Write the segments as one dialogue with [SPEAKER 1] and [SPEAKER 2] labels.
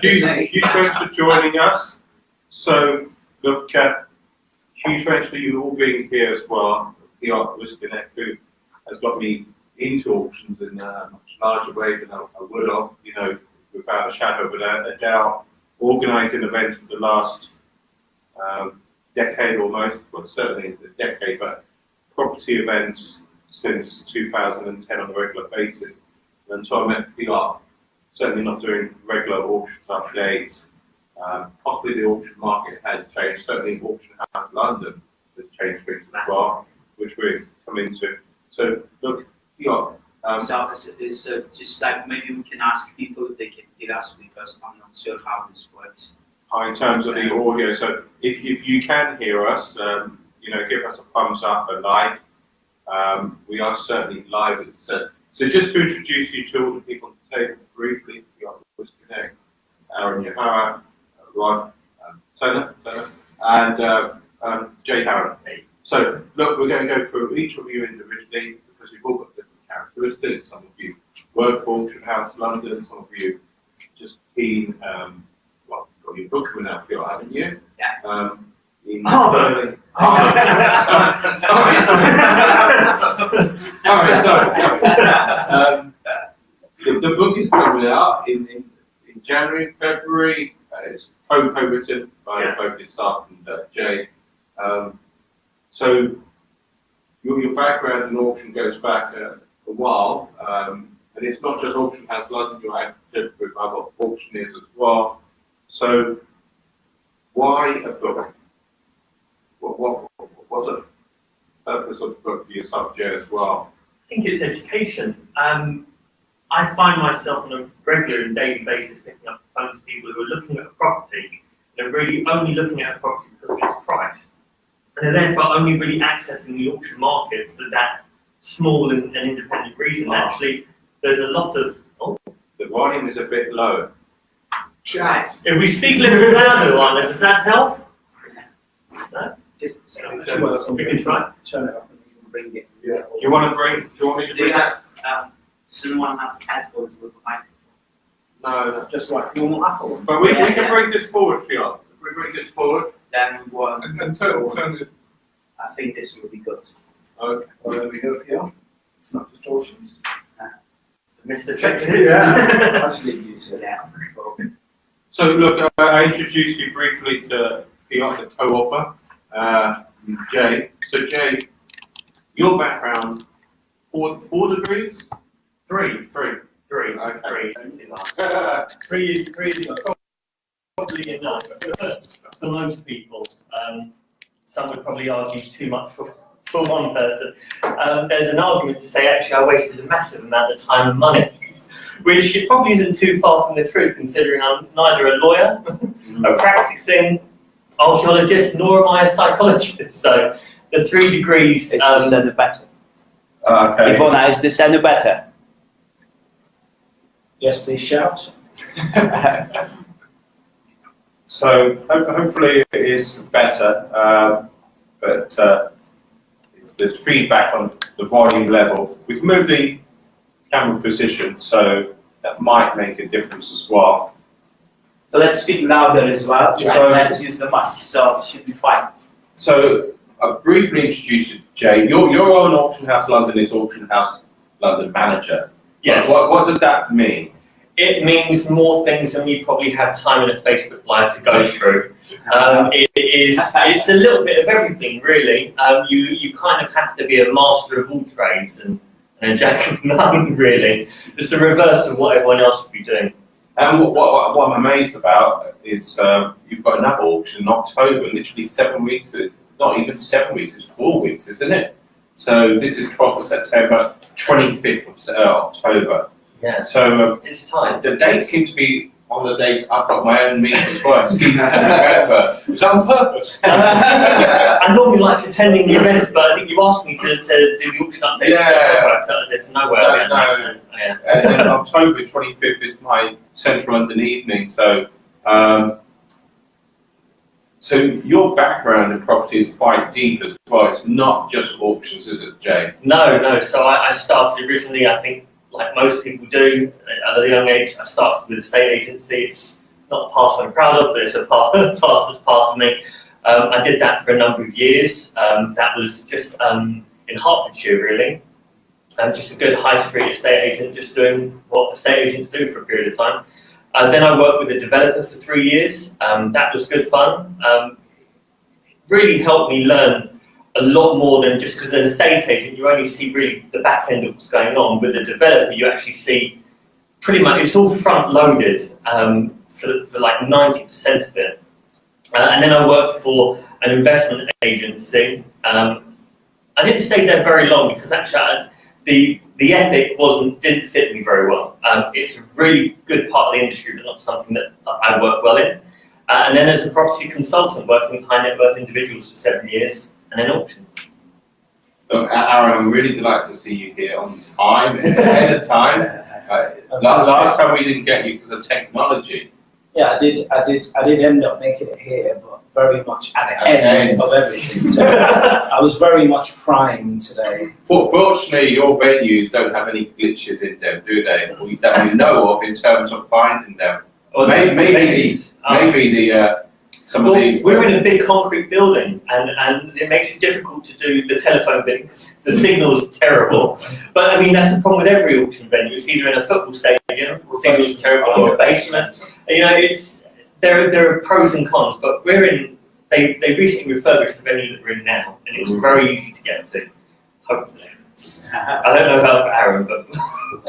[SPEAKER 1] Huge thanks for joining us. So, look, huge thanks for you all being here as well. Piotr, Rusinek, who has got me into auctions in a much larger way than I would have, you know, without a shadow of a doubt. Organising events for the last decade almost, well, certainly a decade, but property events since 2010 on a regular basis. And so I met Piotr, certainly not doing regular auction updates. Possibly the auction market has changed, certainly Auction House London has changed things as well, which we'll come into. So, look, Piotr.
[SPEAKER 2] So just like maybe we can ask people if they can hear us, because I'm not sure how this works.
[SPEAKER 1] In terms of the audio, so if you can hear us, you know, give us a thumbs up, a like. We are certainly live, as it says. So just to introduce you to all the people on the table briefly, Piotr, Rusinek, Aaron, Yahaya, Rod, Turner, and Jay Harron. So look, we're going to go through each of you individually because you've all got different characteristics. Some of you work for Auction House London, some of you just keen. Well, you've got your book coming out, Piotr, haven't you?
[SPEAKER 2] Yeah.
[SPEAKER 1] Sorry. The book is coming out in January, February. It's co-written by both yourself and Jay. So your background in auction goes back a while, and it's not just Auction House London. You're active with other auctioneers as well. So why a book? What was the purpose of the book for yourself, Jay, as well?
[SPEAKER 3] I think it's education. I find myself on a regular and daily basis picking up the phone to people who are looking at a property and are really only looking at a property because of its price. And they're therefore only really accessing the auction market for that small and independent reason. Actually, there's a lot of... Oh.
[SPEAKER 1] The volume is a bit low.
[SPEAKER 3] Chat. If we speak a little louder, Lana, does that help? No?
[SPEAKER 2] Just
[SPEAKER 3] we can try.
[SPEAKER 2] Turn it up and you can bring it.
[SPEAKER 1] Yeah. Do you want me to bring that?
[SPEAKER 2] Does anyone have headphones with a microphone?
[SPEAKER 1] No.
[SPEAKER 2] Just like normal Apple.
[SPEAKER 1] But we can bring this forward, Piotr. If we bring this forward.
[SPEAKER 2] Then what?
[SPEAKER 1] And turn it.
[SPEAKER 2] I think this will be good.
[SPEAKER 1] Okay.
[SPEAKER 2] Well, there we go, Piotr. It's not just auctions.
[SPEAKER 3] Mr. Texas.
[SPEAKER 2] Yeah. I'll just leave you to it now.
[SPEAKER 1] So look, I introduced you briefly to Piotr, the co-author, Jay. So Jay, your background, four degrees?
[SPEAKER 3] Three.
[SPEAKER 1] Okay.
[SPEAKER 3] Three is probably enough for most people. Some would probably argue too much for one person. There's an argument to say actually I wasted a massive amount of time and money, which it probably isn't too far from the truth, considering I'm neither a lawyer, a practicing archaeologist, nor am I a psychologist. So the 3 degrees.
[SPEAKER 2] Is this any better?
[SPEAKER 1] Okay.
[SPEAKER 2] Ivona, is this any better?
[SPEAKER 4] Yes, please shout.
[SPEAKER 1] So hopefully it is better, but if there's feedback on the volume level. We can move the camera position, so that might make a difference as well.
[SPEAKER 2] So let's speak louder as well,
[SPEAKER 1] Yeah.
[SPEAKER 2] and let's use the mic, so it should be fine.
[SPEAKER 1] So I'll briefly introduce you, Jay. Your own Auction House London is Auction House London Manager.
[SPEAKER 3] Yes.
[SPEAKER 1] What does that mean?
[SPEAKER 3] It means more things than we probably have time in a Facebook Live to go through. It's a little bit of everything, really. You kind of have to be a master of all trades and a jack of none, really. It's the reverse of what everyone else would be doing.
[SPEAKER 1] And what I'm amazed about is you've got another auction in October, literally 7 weeks, not even 7 weeks, it's 4 weeks, isn't it? So this is 12th of September, 25th of October.
[SPEAKER 3] Yeah.
[SPEAKER 1] So
[SPEAKER 3] it's time.
[SPEAKER 1] The dates seem to be on the dates. I've got my own meeting as well. Is that on purpose?
[SPEAKER 3] I normally like attending the events, but I think you asked me to do the auction update.
[SPEAKER 1] Yeah.
[SPEAKER 3] There's no way.
[SPEAKER 1] No. And October 25th is my Central London evening. So, so your background in property is quite deep as well. It's not just auctions, is it, Jay?
[SPEAKER 3] No. So I started originally, I think, like most people do at a young age. I started with a estate agency. It's not a past I'm proud of, but it's a past that's part of me. I did that for a number of years. That was just in Hertfordshire, really. Just a good high street estate agent, just doing what estate agents do for a period of time. Then I worked with a developer for 3 years. That was good fun. Really helped me learn a lot more than just because as an estate agent, you only see really the back end of what's going on. With a developer, you actually see pretty much, it's all front loaded for like 90% of it. And then I worked for an investment agency. I didn't stay there very long because actually the ethic didn't fit me very well. It's a really good part of the industry, but not something that I work well in. And then as a property consultant, working with high net worth individuals for 7 years, and then auctions.
[SPEAKER 1] Look, Aaron, I'm really delighted to see you here on time, ahead of time. Last time we didn't get you because of technology.
[SPEAKER 4] Yeah, I did end up making it here, but very much at the end of everything. So I was very much primed today.
[SPEAKER 1] Fortunately, your venues don't have any glitches in them, do they? That we know of in terms of finding them. Or maybe some of these.
[SPEAKER 3] We're in a big concrete building, and it makes it difficult to do the telephone bit because the signal's terrible. But I mean, that's the problem with every auction venue. It's either in a football stadium, the signal's terrible, in the basement. You know, there are pros and cons. But they recently refurbished the venue that we're in now, and it was very easy to get to. Hopefully, I don't know about Aaron, but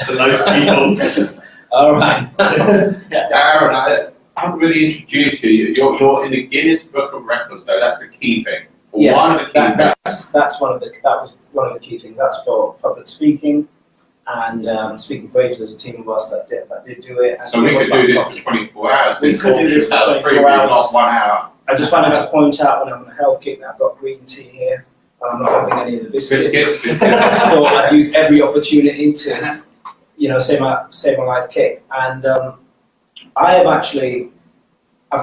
[SPEAKER 3] for most people.
[SPEAKER 4] All right.
[SPEAKER 1] Aaron, I haven't really introduced you. You're in the Guinness Book of Records, though. That's the key thing.
[SPEAKER 4] Yes,
[SPEAKER 1] one of the key things.
[SPEAKER 4] that was one of the key things. That's for public speaking, and speaking for ages. There's a team of us that did do it.
[SPEAKER 1] So we could do this for 24 hours.
[SPEAKER 4] We could do this for 24 hours.
[SPEAKER 1] Not 1 hour.
[SPEAKER 4] I just wanted to point out when I'm on a health kick that I've got green tea here. And I'm not having any of the biscuits. So I use every opportunity to, say my life kick. And I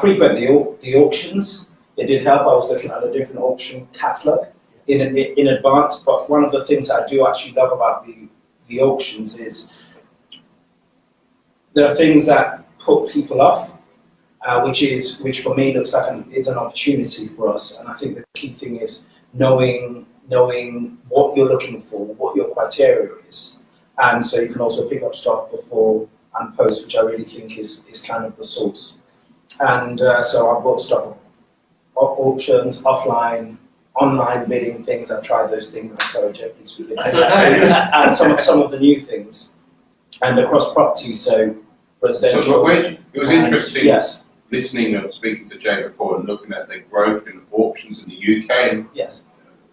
[SPEAKER 4] frequent the auctions. It did help. I was looking at a different auction catalogue in advance. But one of the things that I do actually love about the auctions is there are things that put people off, which for me looks like it's an opportunity for us. And I think the key thing is knowing what you're looking for, what your criteria is. And so you can also pick up stuff before and post, which I really think is kind of the source. And so I bought stuff of auctions, offline, online bidding things. I've tried those things. I'm sorry, Jeff, speaking. And some of the new things, and across property, so residential.
[SPEAKER 1] So it was interesting.
[SPEAKER 4] Yes.
[SPEAKER 1] Listening and speaking to Jay before and looking at the growth in auctions in the UK, and
[SPEAKER 4] yes,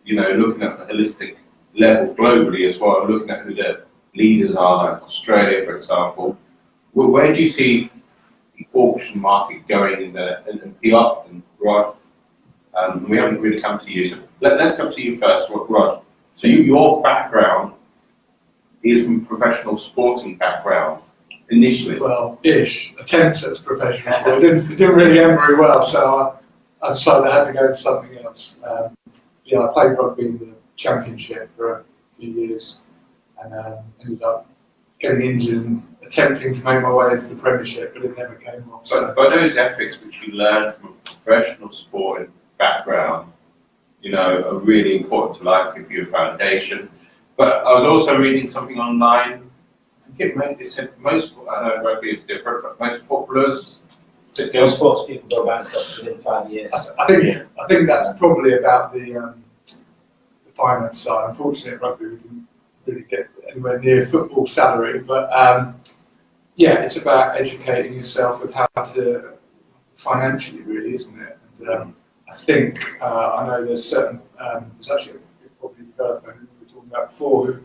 [SPEAKER 1] looking at the holistic level globally as well, and looking at who the leaders are, like Australia, for example. Where do you see the auction market going in Piotr and Rod? We haven't really come to you, so let's come to you first, Rod. So your background is from professional sporting background initially.
[SPEAKER 5] Well, attempts at professional sport. It didn't really end very well, so I decided I had to go into something else. I played rugby in the championship for a few years, and ended up getting injured and attempting to make my way into the Premiership, but it never came off. So.
[SPEAKER 1] But those ethics which you learn from a professional sporting background, are really important to life, give you a foundation. But I was also reading something online. They said most, I know rugby is different, but most footballers.
[SPEAKER 4] Most sports people go bankrupt within 5 years.
[SPEAKER 5] I think that's probably about the finance side. Unfortunately, at rugby we didn't really get anywhere near football salary, but it's about educating yourself with how to financially, really, isn't it? And I think I know there's certain. There's actually probably a developer who we were talking about before who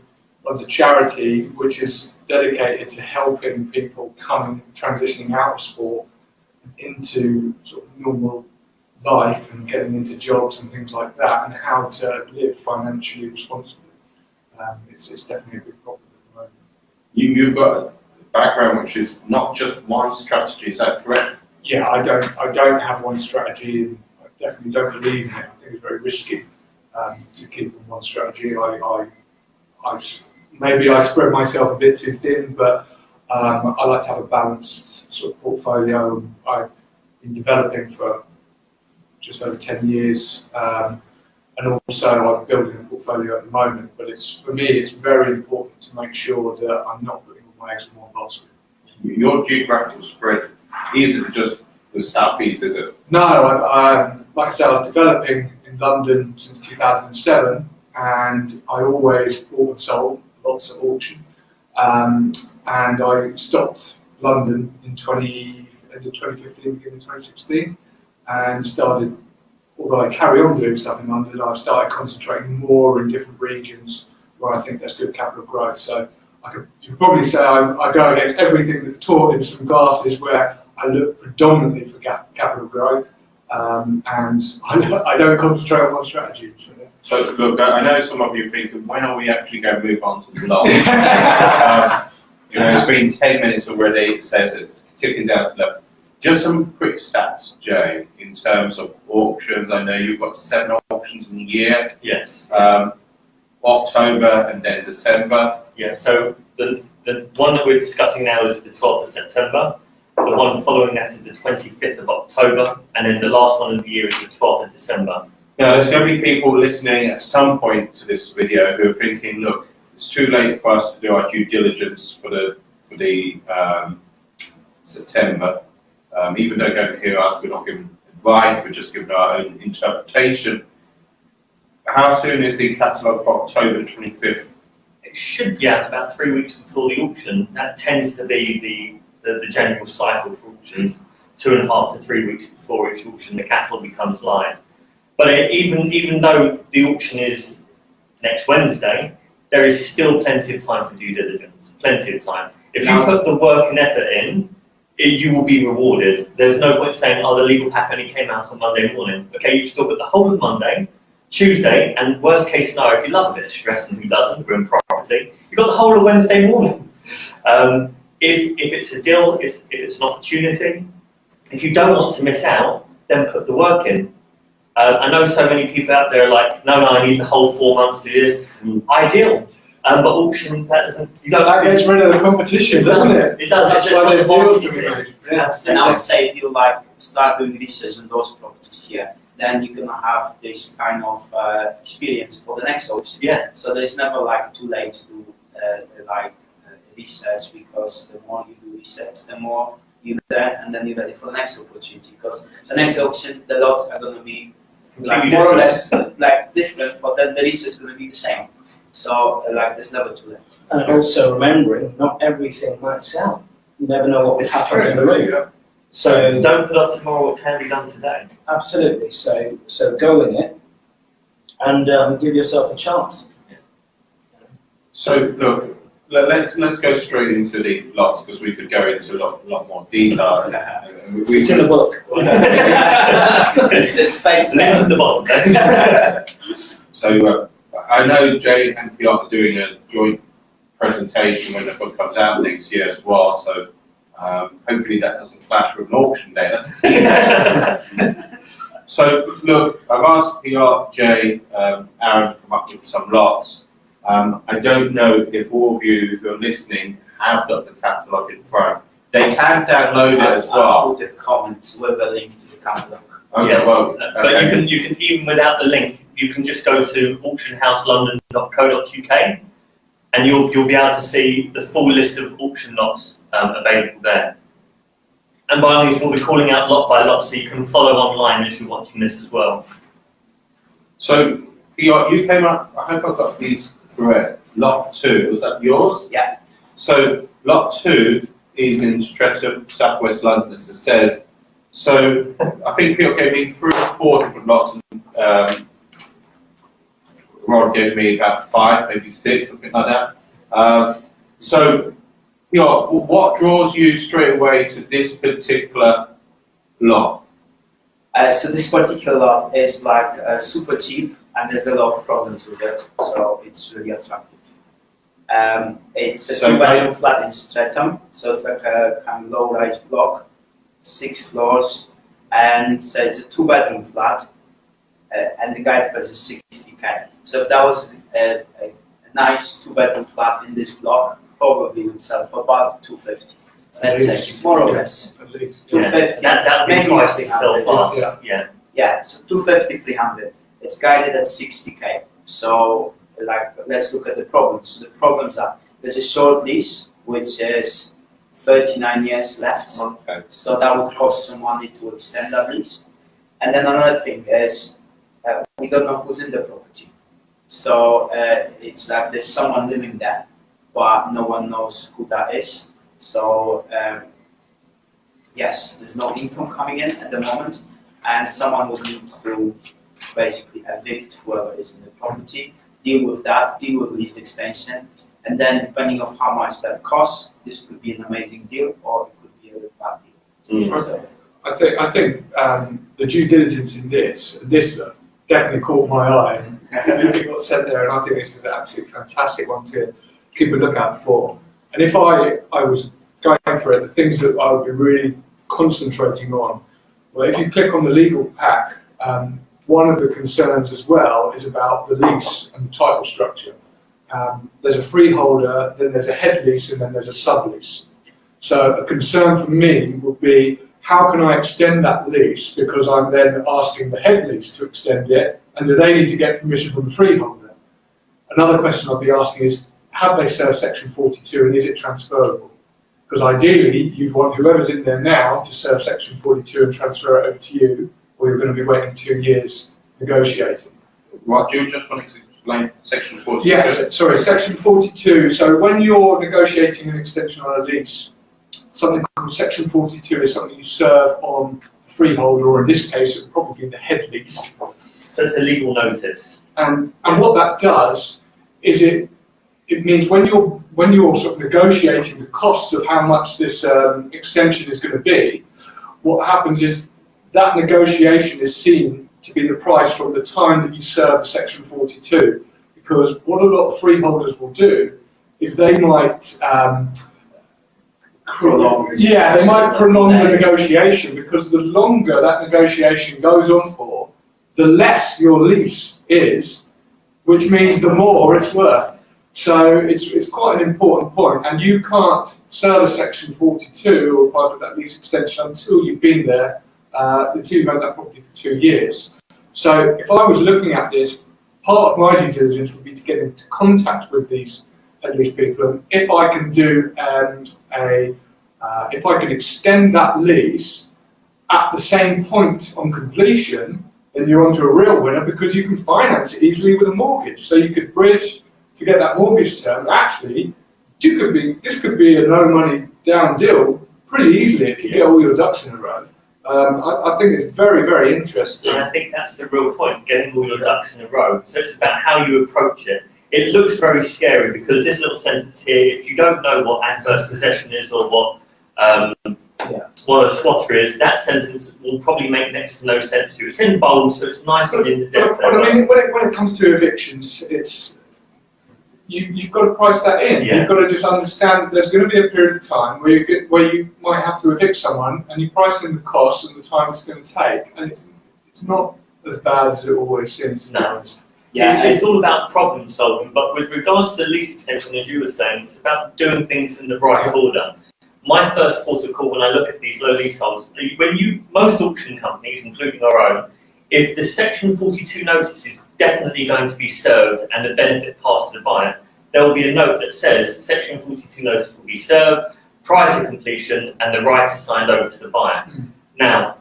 [SPEAKER 5] runs a charity which is dedicated to helping people transitioning out of sport into sort of normal life and getting into jobs and things like that, and how to live financially responsibly. It's definitely a big problem at the moment.
[SPEAKER 1] You've got a background which is not just one strategy, is that correct?
[SPEAKER 5] Yeah, I don't have one strategy, and I definitely don't believe in it. I think it's very risky to keep on one strategy. I've maybe I spread myself a bit too thin, but I like to have a balanced sort of portfolio. I've been developing for just over 10 years, and also I'm building a portfolio at the moment. But for me, it's very important to make sure that I'm not putting all my eggs in one basket.
[SPEAKER 1] Your geographical spread isn't just the southeast, is it?
[SPEAKER 5] No, like I said, I was developing in London since 2007, and I always bought and sold lots at auction. And I stopped London in end of 2015, beginning of 2016, and started. Although I carry on doing stuff in London, I've started concentrating more in different regions where I think there's good capital growth. So you could probably say I go against everything that's taught in some classes where I look predominantly for capital growth, and I don't concentrate on one strategy.
[SPEAKER 1] So look, I know some of you are thinking, when are we actually going to move on to the last? It's been 10 minutes already. It says it's ticking down to 11. Just some quick stats, Jay, in terms of auctions. I know you've got 7 auctions in a year.
[SPEAKER 3] Yes.
[SPEAKER 1] October and then December.
[SPEAKER 3] Yeah, so the one that we're discussing now is the 12th of September. The one following that is the 25th of October. And then the last one of the year is the 12th of December.
[SPEAKER 1] Now, there's going to be people listening at some point to this video who are thinking, look, it's too late for us to do our due diligence for the September. Even though going to hear us, we're not giving advice, we're just giving our own interpretation. How soon is the catalogue for October 25th?
[SPEAKER 3] It should be out about 3 weeks before the auction. That tends to be the general cycle for auctions. 2.5 to 3 weeks before each auction, the catalogue becomes live. But even though the auction is next Wednesday, there is still plenty of time for due diligence. Plenty of time. If you put the work and effort in, you will be rewarded. There's no point saying, oh, the legal pack only came out on Monday morning. Okay, you've still got the whole of Monday, Tuesday, and worst case scenario, if you love a bit of stress, and who doesn't, we're in property, you've got the whole of Wednesday morning. If it's a deal, if it's an opportunity, if you don't want to miss out, then put the work in. I know so many people out there are like, no, I need the whole 4 months to do this. Ideal. But auction, that doesn't, you don't.
[SPEAKER 5] That gets rid of the competition, doesn't it?
[SPEAKER 3] It does.
[SPEAKER 5] That's why there's deals to be made. Yeah.
[SPEAKER 2] And I would say if you start doing research on those properties here, then you're gonna have this kind of experience for the next auction.
[SPEAKER 3] Yeah.
[SPEAKER 2] So there's never too late to do research, because the more you do research, the more you're there, and then you're ready for the next opportunity. Because the next auction, the lots are gonna be more or less different, but then the research is gonna be the same. So, there's never too late.
[SPEAKER 4] And also remembering, not everything might sell. You never know what will happen in the room. So
[SPEAKER 3] don't put off tomorrow what can be done today.
[SPEAKER 4] Absolutely. So go in it and give yourself a chance.
[SPEAKER 1] So look, let's go straight into the lots, because we could go into a lot more detail.
[SPEAKER 4] It's in the book.
[SPEAKER 2] It's based
[SPEAKER 3] Link at the bottom.
[SPEAKER 1] So I know Jay and Piotr are doing a joint presentation when the book comes out next year as well, so hopefully that doesn't clash with an auction day. So look, I've asked Piotr, Jay, Aaron to come up with some lots. I don't know if all of you who are listening have got the catalogue in front. They can download it as well.
[SPEAKER 2] I'll put a comment with a link to the catalogue.
[SPEAKER 1] Okay,
[SPEAKER 3] yes.
[SPEAKER 1] well,
[SPEAKER 3] But you can even without the link, you can just go to auctionhouselondon.co.uk and you'll be able to see the full list of auction lots available there. And by all means, we'll be calling out lot by lot, so you can follow online as you're watching this as well.
[SPEAKER 1] So you came up, I hope I've got these correct. Lot 2, was that yours?
[SPEAKER 2] Yeah.
[SPEAKER 1] So lot 2 is in Streatham, southwest London, as it says. So I think Piotr gave me 3 or 4 different lots, and Rod gave me about 5, maybe 6, something like that. So Piotr, what draws you straight away to this particular lot?
[SPEAKER 2] So this particular lot is super cheap, and there's a lot of problems with it, so it's really attractive. It's a 2-bedroom flat in Streatham, so it's like a kind of low-rise block, 6 floors, and so it's a 2-bedroom flat, and the guide price is 60k. So if that was an nice 2-bedroom flat in this block probably would sell for about 250. Let's say, more or less.
[SPEAKER 5] At least.
[SPEAKER 2] 250.
[SPEAKER 3] That would be
[SPEAKER 2] maybe
[SPEAKER 3] priced
[SPEAKER 2] 300.
[SPEAKER 3] itself fast. Yeah.
[SPEAKER 2] Yeah, so 250, 300. It's guided at 60k. So, like, let's look at the problems. So the problems are there's a short lease, which is 39 years left.
[SPEAKER 1] Okay.
[SPEAKER 2] So that would cost some money to extend that lease. And then another thing is we don't know who's in the property. So it's like there's someone living there, but no one knows who that is. So yes, there's no income coming in at the moment, and someone would need to basically evict whoever is in the property, deal with that, deal with lease extension, and then depending on how much that costs, this could be an amazing deal or it could be a bad deal.
[SPEAKER 1] Mm.
[SPEAKER 2] So,
[SPEAKER 5] I think the due diligence in this definitely caught my eye. Looking what's said there, and I think this is an absolutely fantastic one to keep a lookout for. And if I was going for it, the things that I would be really concentrating on, well, if you click on the legal pack, one of the concerns as well is about the lease and the title structure. There's a freeholder, then there's a head lease, and then there's a sublease. So a concern for me would be, how can I extend that lease, because I'm then asking the head lease to extend it, and do they need to get permission from the freeholder? Another question I'd be asking is, have they served Section 42 and is it transferable? Because ideally, you'd want whoever's in there now to serve Section 42 and transfer it over to you, or you're going to be waiting 2 years negotiating.
[SPEAKER 1] Right, do you just want to explain Section 42?
[SPEAKER 5] Yes, sorry, Section 42. So when you're negotiating an extension on a lease, something called Section 42 is something you serve on the freeholder, or in this case, it would probably be the head lease.
[SPEAKER 3] So it's a legal notice.
[SPEAKER 5] And what that does is it means when you're sort of negotiating the cost of how much this extension is going to be, what happens is that negotiation is seen to be the price from the time that you serve the Section 42. Because what a lot of freeholders will do is they might
[SPEAKER 2] prolong.
[SPEAKER 5] Yeah, they might prolong the negotiation, because the longer that negotiation goes on for, the less your lease is, which means the more it's worth. So it's quite an important point, and you can't serve a Section 42 or apply for that lease extension until you've been there, until you've had that property for 2 years. So if I was looking at this, part of my due diligence would be to get into contact with these people, and if I can do if I can extend that lease at the same point on completion, then you're onto a real winner, because you can finance it easily with a mortgage. So you could bridge to get that mortgage term. Actually, this could be a no money down deal pretty easily if you get all your ducks in a row. I think it's very, very interesting.
[SPEAKER 3] And I think that's the real point, getting all your ducks in a row. So it's about how you approach it. It looks very scary, because this little sentence here, if you don't know what adverse possession is or what a squatter is, that sentence will probably make next to no sense to you. It's in bold, so it's nice and in the depth.
[SPEAKER 5] But I mean, when it comes to evictions, it's you've got to price that in.
[SPEAKER 3] Yeah.
[SPEAKER 5] You've got to just understand that there's going to be a period of time where you might have to evict someone, and you price in the costs and the time it's going to take, and it's not as bad as it always seems.
[SPEAKER 3] No.
[SPEAKER 2] Yeah,
[SPEAKER 3] It's all about problem solving, but with regards to the lease extension, as you were saying, it's about doing things in the right order. My first port of call when I look at these low leaseholds, most auction companies, including our own, if the Section 42 notice is definitely going to be served and the benefit passed to the buyer, there will be a note that says Section 42 notice will be served prior to completion and the right is signed over to the buyer. Now,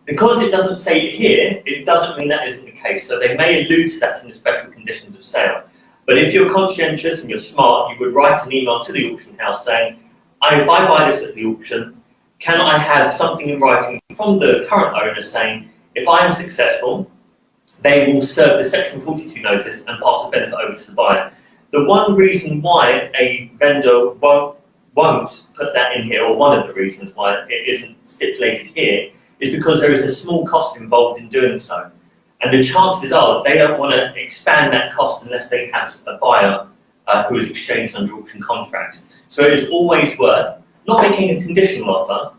[SPEAKER 3] because it doesn't say it here, it doesn't mean that isn't the case. So they may allude to that in the special conditions of sale. But if you're conscientious and you're smart, you would write an email to the auction house saying, if I buy this at the auction, can I have something in writing from the current owner saying, if I am successful, they will serve the Section 42 notice and pass the benefit over to the buyer. The one reason why a vendor won't put that in here, or one of the reasons why it isn't stipulated here, is because there is a small cost involved in doing so. And the chances are they don't want to expand that cost unless they have a buyer who is exchanged under auction contracts. So it is always worth not making a conditional offer,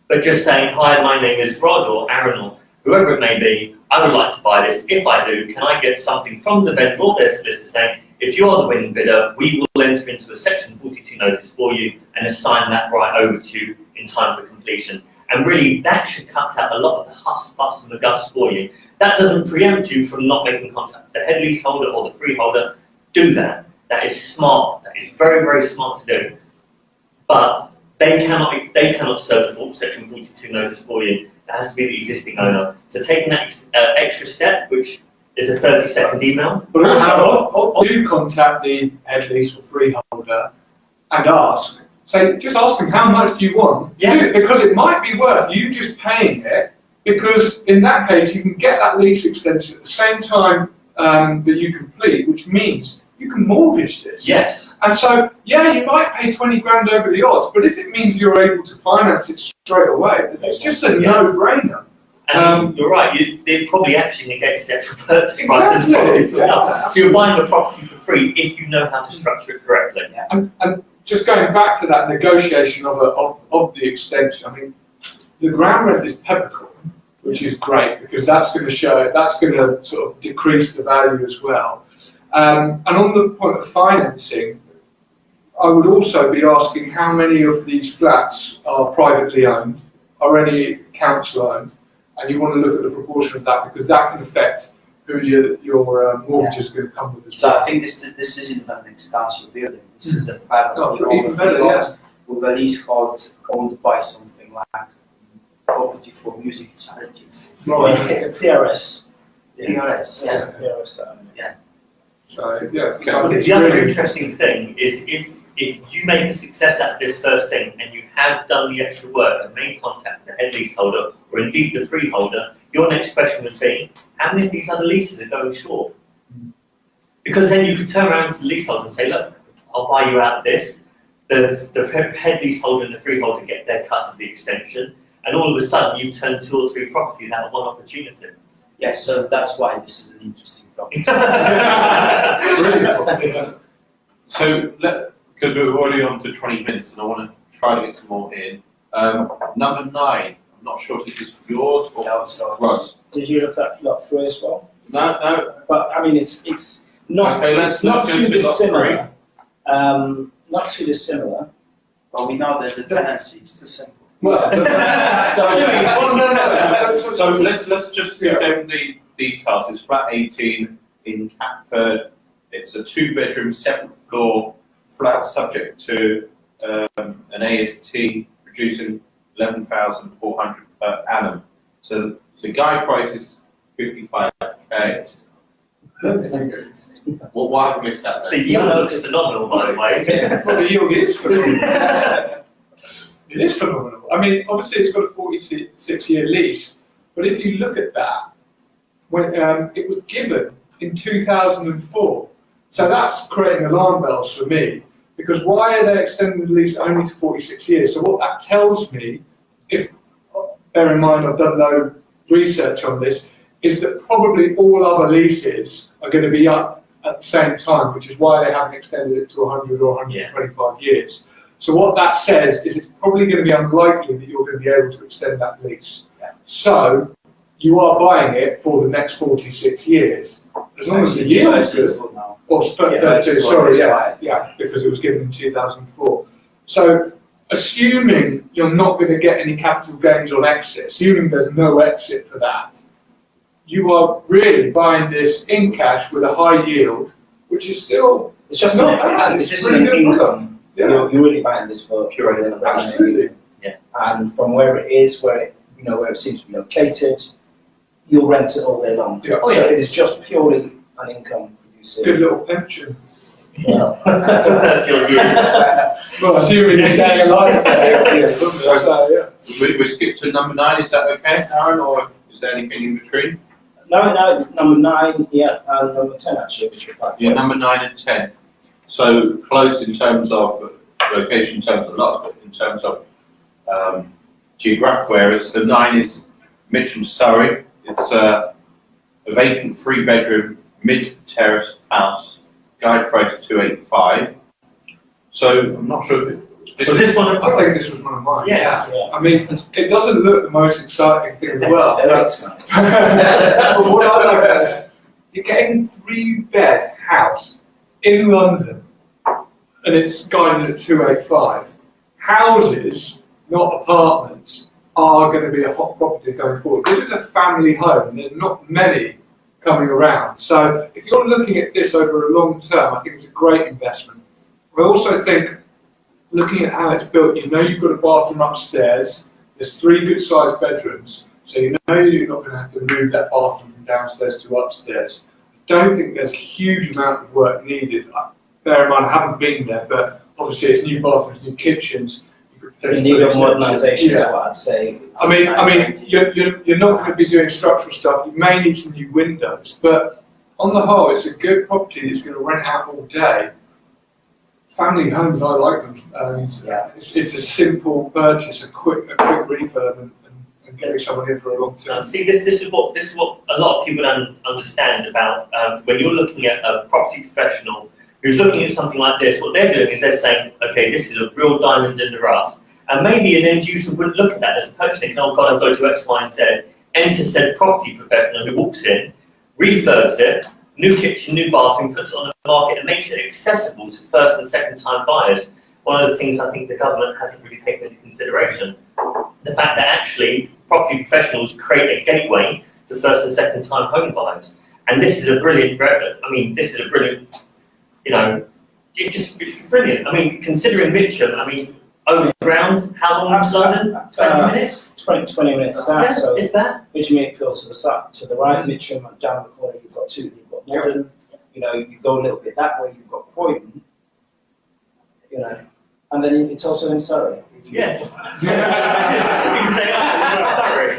[SPEAKER 3] but just saying, hi, my name is Rod or Aaron or whoever it may be, I would like to buy this. If I do, can I get something from the vendor or their solicitor saying, If you're the winning bidder, we will enter into a Section 42 notice for you and assign that right over to you in time for completion. And really, that should cut out a lot of the huss, fuss, and the guss for you. That doesn't preempt you from not making contact with the head leaseholder or the freeholder. Do that. That is smart. That is very, very smart to do. But they cannot serve the full Section 42 notice for you. That has to be the existing owner. So taking that extra step, which is a 30-second email.
[SPEAKER 5] But also, do contact the head lease or freeholder and ask. Just ask them, how much do you want?
[SPEAKER 3] Yeah.
[SPEAKER 5] Because it might be worth you just paying it, because in that case you can get that lease extension at the same time that you complete, which means you can mortgage this.
[SPEAKER 3] Yes.
[SPEAKER 5] And so, yeah, you might pay 20 grand over the odds, but if it means you're able to finance it straight away, it's just a no-brainer.
[SPEAKER 3] And you're right, it probably actually negates the actual purchase price of the property for now. So you're buying the property for free if you know how to structure it correctly.
[SPEAKER 5] And just going back to that negotiation of the extension, I mean, the ground rent is peppercorn, which is great because that's going to sort of decrease the value as well. And on the point of financing, I would also be asking how many of these flats are privately owned, are any council owned, and you want to look at the proportion of that because that can affect who your mortgage is going to come with as well.
[SPEAKER 2] So I think this isn't an ex-council building. This is a privately owned
[SPEAKER 5] better,
[SPEAKER 2] with a leasehold owned by something like property for music charities.
[SPEAKER 4] PRS.
[SPEAKER 2] PRS, yeah.
[SPEAKER 4] PRS,
[SPEAKER 2] yeah.
[SPEAKER 5] So yeah.
[SPEAKER 3] The other interesting thing is if you make a success out of this first thing and you have done the extra work and made contact with the head leaseholder or indeed the freeholder, your next question would be, how many of these other leases are going short? Because then you could turn around to the leaseholder and say, look, I'll buy you out this. The head leaseholder and the freeholder get their cut of the extension, and all of a sudden you turn 2 or 3 properties out of one opportunity.
[SPEAKER 2] Yes, so that's why this is an interesting property.
[SPEAKER 1] So, because we're already on to 20 minutes and I want to try to get some more in. Number 9, I'm not sure if this is yours or Russ.
[SPEAKER 4] Did you look at lot 3 as well?
[SPEAKER 1] No.
[SPEAKER 4] But I mean, it's not.
[SPEAKER 1] Okay,
[SPEAKER 4] it's not
[SPEAKER 1] let's
[SPEAKER 4] too
[SPEAKER 1] go to lot 3.
[SPEAKER 4] dissimilar. Not too dissimilar.
[SPEAKER 2] But we know that the tenancy is too simple.
[SPEAKER 5] Well,
[SPEAKER 1] So let's just give them the details. It's flat 18 in Catford. It's a 2-bedroom, 7th floor flat subject to an AST producing 11,400 per annum. So the guide price is 55k. Why have I missed that
[SPEAKER 3] The
[SPEAKER 1] then?
[SPEAKER 3] yield looks phenomenal, by the way.
[SPEAKER 5] Well, the yield is phenomenal. It is phenomenal. I mean, obviously it's got a 46-year lease, but if you look at that, when it was given in 2004, so that's creating alarm bells for me, because why are they extending the lease only to 46 years? So what that tells me, bear in mind I've done no research on this, is that probably all other leases are going to be up at the same time, which is why they haven't extended it to 100 or 125 years. So what that says is it's probably going to be unlikely that you're going to be able to extend that lease. So you are buying it for the next 46 years. As long as the yield is good. Or 32, sorry, yeah, because it was given in 2004. So assuming you're not going to get any capital gains on exit, assuming there's no exit for that, you are really buying this in cash with a high yield, which is still
[SPEAKER 4] It's just
[SPEAKER 5] not
[SPEAKER 4] an,
[SPEAKER 5] bad.
[SPEAKER 4] it's just
[SPEAKER 5] really
[SPEAKER 4] an
[SPEAKER 5] good
[SPEAKER 4] income.
[SPEAKER 5] Yeah.
[SPEAKER 4] You're really buying this for purely an
[SPEAKER 5] Absolutely.
[SPEAKER 3] Yeah.
[SPEAKER 4] And from where it is, where it seems to be located, you'll rent it all day long.
[SPEAKER 5] Yeah.
[SPEAKER 4] So it is just purely an income producing.
[SPEAKER 5] Good little pension.
[SPEAKER 4] Yeah.
[SPEAKER 3] For 30 odd years.
[SPEAKER 5] Well, assuming you're staying alive for 8 years. So, yeah.
[SPEAKER 1] We skip to number 9, is that okay, Aaron, or is there anything in between?
[SPEAKER 4] No, number 9, yeah, and number 10 actually, which are quite
[SPEAKER 1] Yeah,
[SPEAKER 4] close.
[SPEAKER 1] number 9 and 10. So close in terms of location, in terms of lots, but in terms of geographical areas. So 9 is Mitcham, Surrey. It's a vacant 3-bedroom mid-terrace house. Guide price 285. So I'm not sure.
[SPEAKER 3] Was this one?
[SPEAKER 5] I think this was one of mine.
[SPEAKER 3] Yes.
[SPEAKER 4] Yeah.
[SPEAKER 5] I mean, it doesn't look the most exciting thing in the world.
[SPEAKER 4] Very exciting.
[SPEAKER 5] But what I like is you're getting a 3-bed house in London, and it's guided at 285, houses, not apartments, are going to be a hot property going forward. This is a family home, and there's not many coming around. So if you're looking at this over a long term, I think it's a great investment. I also think, looking at how it's built, you know you've got a bathroom upstairs, there's 3 good sized bedrooms, so you know you're not going to have to move that bathroom from downstairs to upstairs. I don't think there's a huge amount of work needed. Bear in mind, I haven't been there, but obviously it's new bathrooms, new kitchens.
[SPEAKER 4] In need of modernisation, is what I'd say.
[SPEAKER 5] I mean, you're not going to be doing structural stuff. You may need some new windows, but on the whole, it's a good property that's going to rent out all day. Family homes, I like them. It's a simple purchase, a quick refurb, and getting someone in for a long term.
[SPEAKER 3] See, this is what a lot of people don't understand about when you're looking at a property professional who's looking at something like this. What they're doing is they're saying, okay, this is a real diamond in the rough. And maybe an end user wouldn't look at that as a purchase, thinking, oh God, I've got to do X, Y, and Z. Enter said property professional who walks in, refurbs it, new kitchen, new bathroom, puts it on the market and makes it accessible to first and second time buyers. One of the things I think the government hasn't really taken into consideration. The fact that actually property professionals create a gateway to first and second time home buyers. And this is a brilliant, it's brilliant. I mean, considering Mitcham, overground, how long is London? 20 minutes?
[SPEAKER 4] 20 minutes that.
[SPEAKER 3] Yeah,
[SPEAKER 4] so
[SPEAKER 3] if that.
[SPEAKER 4] Mitcham Wakefield to the right, Mitcham, and down the corner you've got Morden. You know, you go a little bit that way, you've got Quinn. You know, and then it's also in Surrey.
[SPEAKER 3] Yes. You can say, sorry.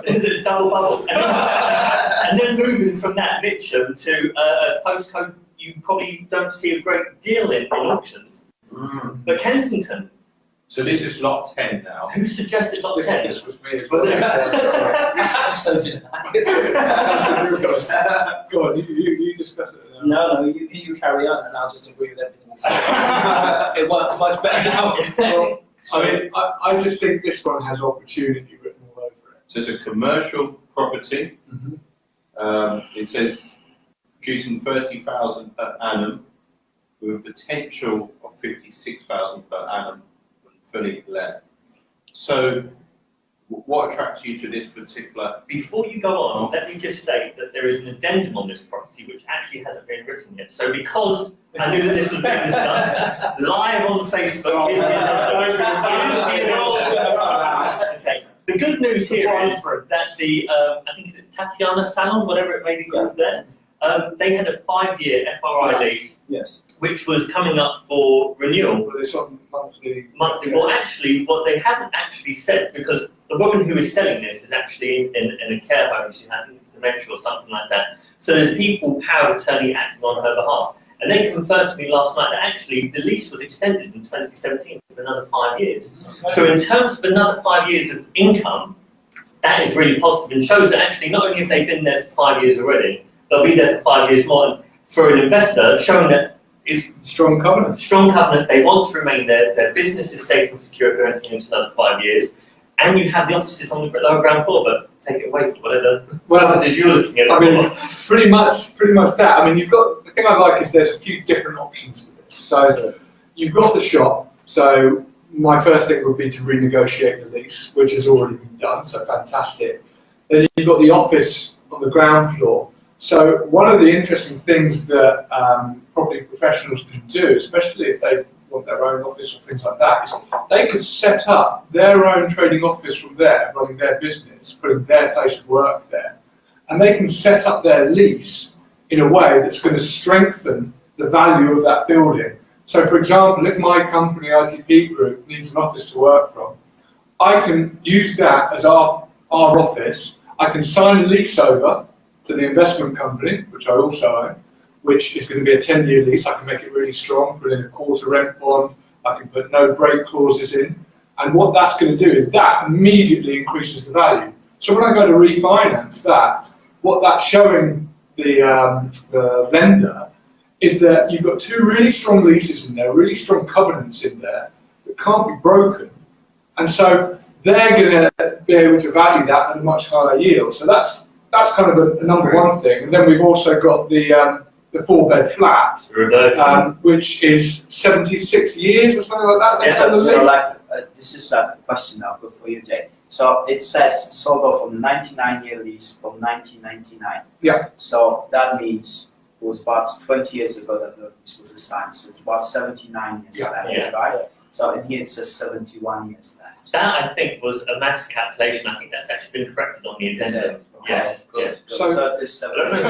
[SPEAKER 3] Is it a double bubble? And then moving from that Mitcham to a postcode you probably don't see a great deal in auctions. But Kensington.
[SPEAKER 1] So this is lot 10 now.
[SPEAKER 3] Who suggested lot 10?
[SPEAKER 5] This was me as well.
[SPEAKER 4] So did I.
[SPEAKER 5] Go on, you discuss it.
[SPEAKER 4] No, you carry on, and I'll just agree with everything you said. It works much better now.
[SPEAKER 5] Well, I just think this one has opportunity written all over it.
[SPEAKER 1] So it's a commercial property. It says producing 30,000 per annum with a potential of 56,000 per annum when fully let. So what attracts you to this particular?
[SPEAKER 3] Before you go on, let me just state that there is an addendum on this property which actually hasn't been written yet. So because I knew that this was being discussed, live on Facebook, okay. The good news here is that the, I think it's Tatiana Salon, whatever it may be called there, they had a 5-year FRI lease,
[SPEAKER 4] yes,
[SPEAKER 3] which was coming up for renewal.
[SPEAKER 5] But it's on monthly.
[SPEAKER 3] Well, actually, what they haven't actually said, because the woman who is selling this is actually in a care home, I think it's dementia or something like that. So there's people, power of attorney, acting on her behalf. And they confirmed to me last night that actually the lease was extended in 2017 for another 5 years. Okay. So in terms of another 5 years of income, that is really positive and shows that actually not only have they been there for 5 years already, they'll be there for 5 years more. And for an investor, showing that it's
[SPEAKER 5] strong covenant.
[SPEAKER 3] Strong covenant, they want to remain there, their business is safe and secure if they're entering into another 5 years. And you have the offices on the lower ground floor, but take it away for whatever offices you're looking at.
[SPEAKER 5] I mean, pretty much that. I mean, you've got, the thing I like is there's a few different options for this. So you've got the shop. So my first thing would be to renegotiate the lease, which has already been done, so fantastic. Then you've got the office on the ground floor. So one of the interesting things that property professionals can do, especially if they want their own office or things like that, is they could set up their own trading office from there, running their business, putting their place of work there, and they can set up their lease in a way that's going to strengthen the value of that building. So for example, if my company, ITP Group, needs an office to work from, I can use that as our office. I can sign a lease over to the investment company, which I also own, which is going to be a 10-year lease. I can make it really strong, put in a quarter rent bond, I can put no break clauses in, and what that's going to do is that immediately increases the value. So when I go to refinance that, what that's showing the lender is that you've got two really strong leases in there, really strong covenants in there that can't be broken, and so they're going to be able to value that at a much higher yield. So that's kind of the number one thing. And then we've also got the the 4-bed flat, which is 76 years or something like that. That's on the
[SPEAKER 2] So
[SPEAKER 5] list.
[SPEAKER 2] like, this is a question now for you, Jay. So it says sold off on 99-year lease from 1999.
[SPEAKER 5] Yeah.
[SPEAKER 2] So that means it was about 20 years ago that the lease was assigned. So it's about 79 years left, right? So in here it says 71 years left.
[SPEAKER 3] That, I think, was a maths calculation. I think that's actually been corrected on the addendum. Yes. Yes.
[SPEAKER 2] So it is 71.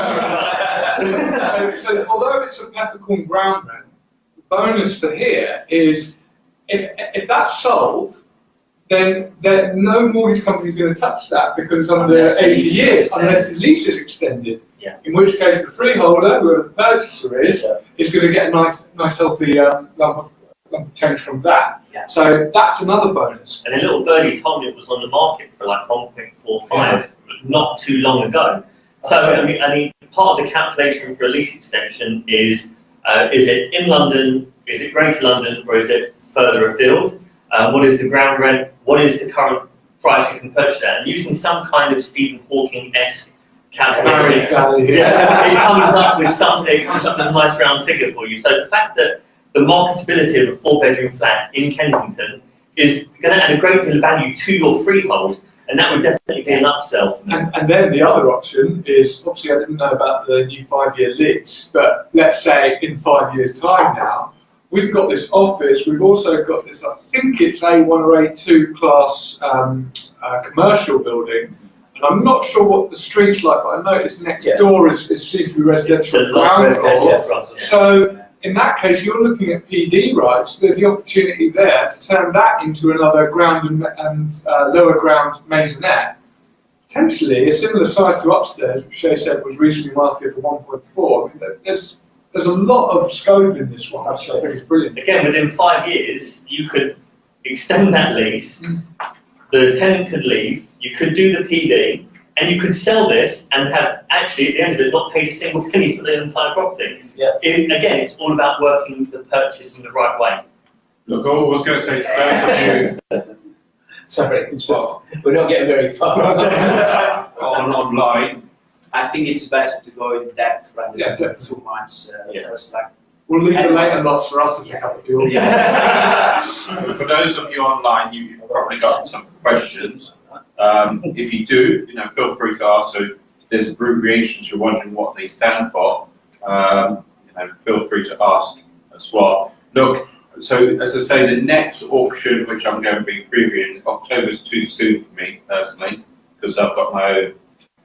[SPEAKER 5] So although it's a peppercorn ground rent, the bonus for here is if that's sold, then no mortgage company is going to touch that because it's under 80 years unless the lease is extended.
[SPEAKER 3] Yeah.
[SPEAKER 5] In which case the freeholder, whoever the purchaser is going to get a nice healthy lump of change from that.
[SPEAKER 2] Yeah.
[SPEAKER 5] So that's another bonus.
[SPEAKER 3] And a little birdie told me it was on the market for like 1.45 not too long ago. So I mean, part of the calculation for a lease extension is it in London, is it Greater London, or is it further afield? What is the ground rent? What is the current price you can purchase at? And using some kind of Stephen Hawking-esque calculation, it comes up with a nice round figure for you. So the fact that the marketability of a 4-bedroom flat in Kensington is going to add a great deal of value to your freehold, and that would definitely be an upsell.
[SPEAKER 5] And then the other option is, obviously I didn't know about the new 5-year lease, but let's say in 5 years' time now, we've got this office, we've also got this, I think it's A1 or A2 class commercial building, and I'm not sure what the street's like, but I noticed next door is seems to be residential ground floor. So in that case, you're looking at PD rights. There's the opportunity there to turn that into another ground and lower ground maisonette. Potentially a similar size to upstairs, which Shay said was recently marketed for 1.4. I mean, there's a lot of scope in this one, which I think is brilliant.
[SPEAKER 3] Again, within 5 years, you could extend that lease, the tenant could leave, you could do the PD, and you could sell this and have actually, at the end of it, not paid a single penny for the entire property.
[SPEAKER 2] Yeah.
[SPEAKER 3] Again, it's all about working the purchase in the right way.
[SPEAKER 1] Look, I was going to say to those of you
[SPEAKER 4] Sorry, we're not getting very far.
[SPEAKER 1] online,
[SPEAKER 2] I think it's better to go in depth rather than
[SPEAKER 5] definitely.
[SPEAKER 2] too much. Because like,
[SPEAKER 5] We'll leave the later lots for us to pick up the deal.
[SPEAKER 1] for those of you online, you've probably got some questions. If you do, feel free to ask. So if there's abbreviations, you're wondering what they stand for, feel free to ask as well. Look, so as I say, the next auction, which I'm going to be previewing, October's too soon for me personally, because I've got my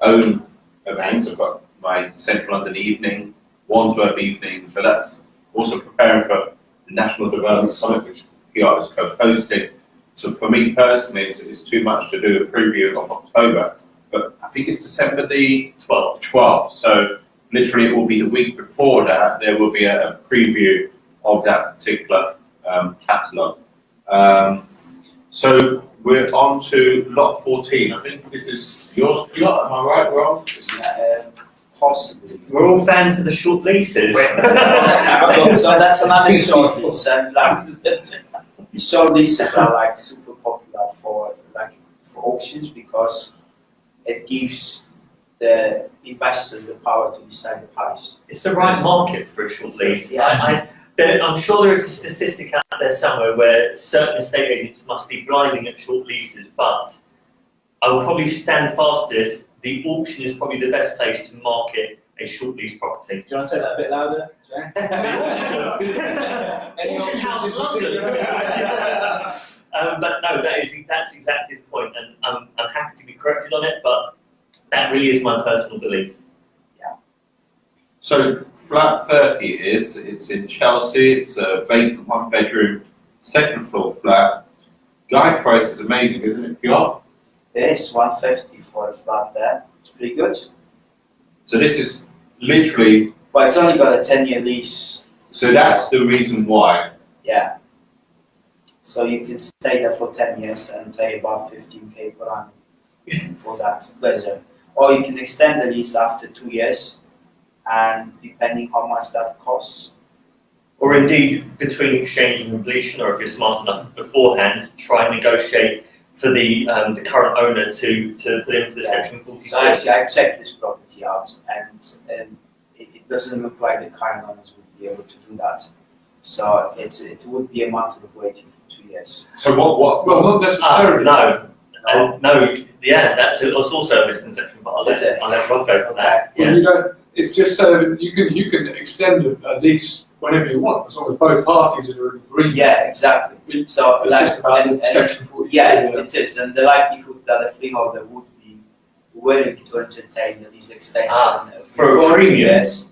[SPEAKER 1] own events. I've got my Central London evening, Wandsworth evening, so that's also preparing for the National Development Summit, which Piotr is co-hosting. So for me personally, it's too much to do a preview of October, but I think it's December the 12th. So literally it will be the week before that, there will be a preview of that particular catalogue. So we're on to lot 14. I think this is yours, Piotr, am I right, Rob?
[SPEAKER 2] possibly.
[SPEAKER 3] We're all fans of the short leases.
[SPEAKER 2] So that's another short and like short leases are like super popular for auctions because it gives the investors the power to decide the price.
[SPEAKER 3] It's the right market for a short lease. Yeah. I'm sure there is a statistic out there somewhere where certain estate agents must be blinding at short leases, but I will probably stand fast this. The auction is probably the best place to market a short lease property.
[SPEAKER 4] Do you want to say that a bit louder?
[SPEAKER 3] Auction House London. But no, that's exactly the point, and I'm happy to be corrected on it, but that really is my personal belief.
[SPEAKER 2] Yeah.
[SPEAKER 1] So flat 30 it's in Chelsea, it's a vacant 1-bedroom, 2nd floor flat. Guide price is amazing, isn't it, Piotr?
[SPEAKER 2] It is 150 for a flat there. It's pretty good.
[SPEAKER 1] So this is literally...
[SPEAKER 2] But it's only got a 10-year lease.
[SPEAKER 1] So that's the reason why.
[SPEAKER 2] Yeah. So you can stay there for 10 years and pay about 15k per annum for that pleasure. Or you can extend the lease after 2 years, and depending how much that costs.
[SPEAKER 3] Or indeed, between exchange and completion, or if you're smart enough beforehand, try and negotiate for the current owner to put in for the Section 46.
[SPEAKER 2] So actually, I checked this property out, and it doesn't look like the current owners would be able to do that. So it would be a matter of waiting for 2 years.
[SPEAKER 1] So what?
[SPEAKER 5] Well, not necessarily.
[SPEAKER 3] No, yeah, that's also a misconception, but I'll let Rob go for that.
[SPEAKER 5] Well,
[SPEAKER 3] Yeah.
[SPEAKER 5] you don't. It's just so that you can extend a lease whenever you want, as long as both parties are agreed.
[SPEAKER 2] Yeah, exactly. So
[SPEAKER 5] It's just about section 42.
[SPEAKER 2] yeah, it is, and the likelihood that a freeholder would be willing to entertain the lease extension
[SPEAKER 3] for a
[SPEAKER 2] 4
[SPEAKER 3] premium?
[SPEAKER 2] years.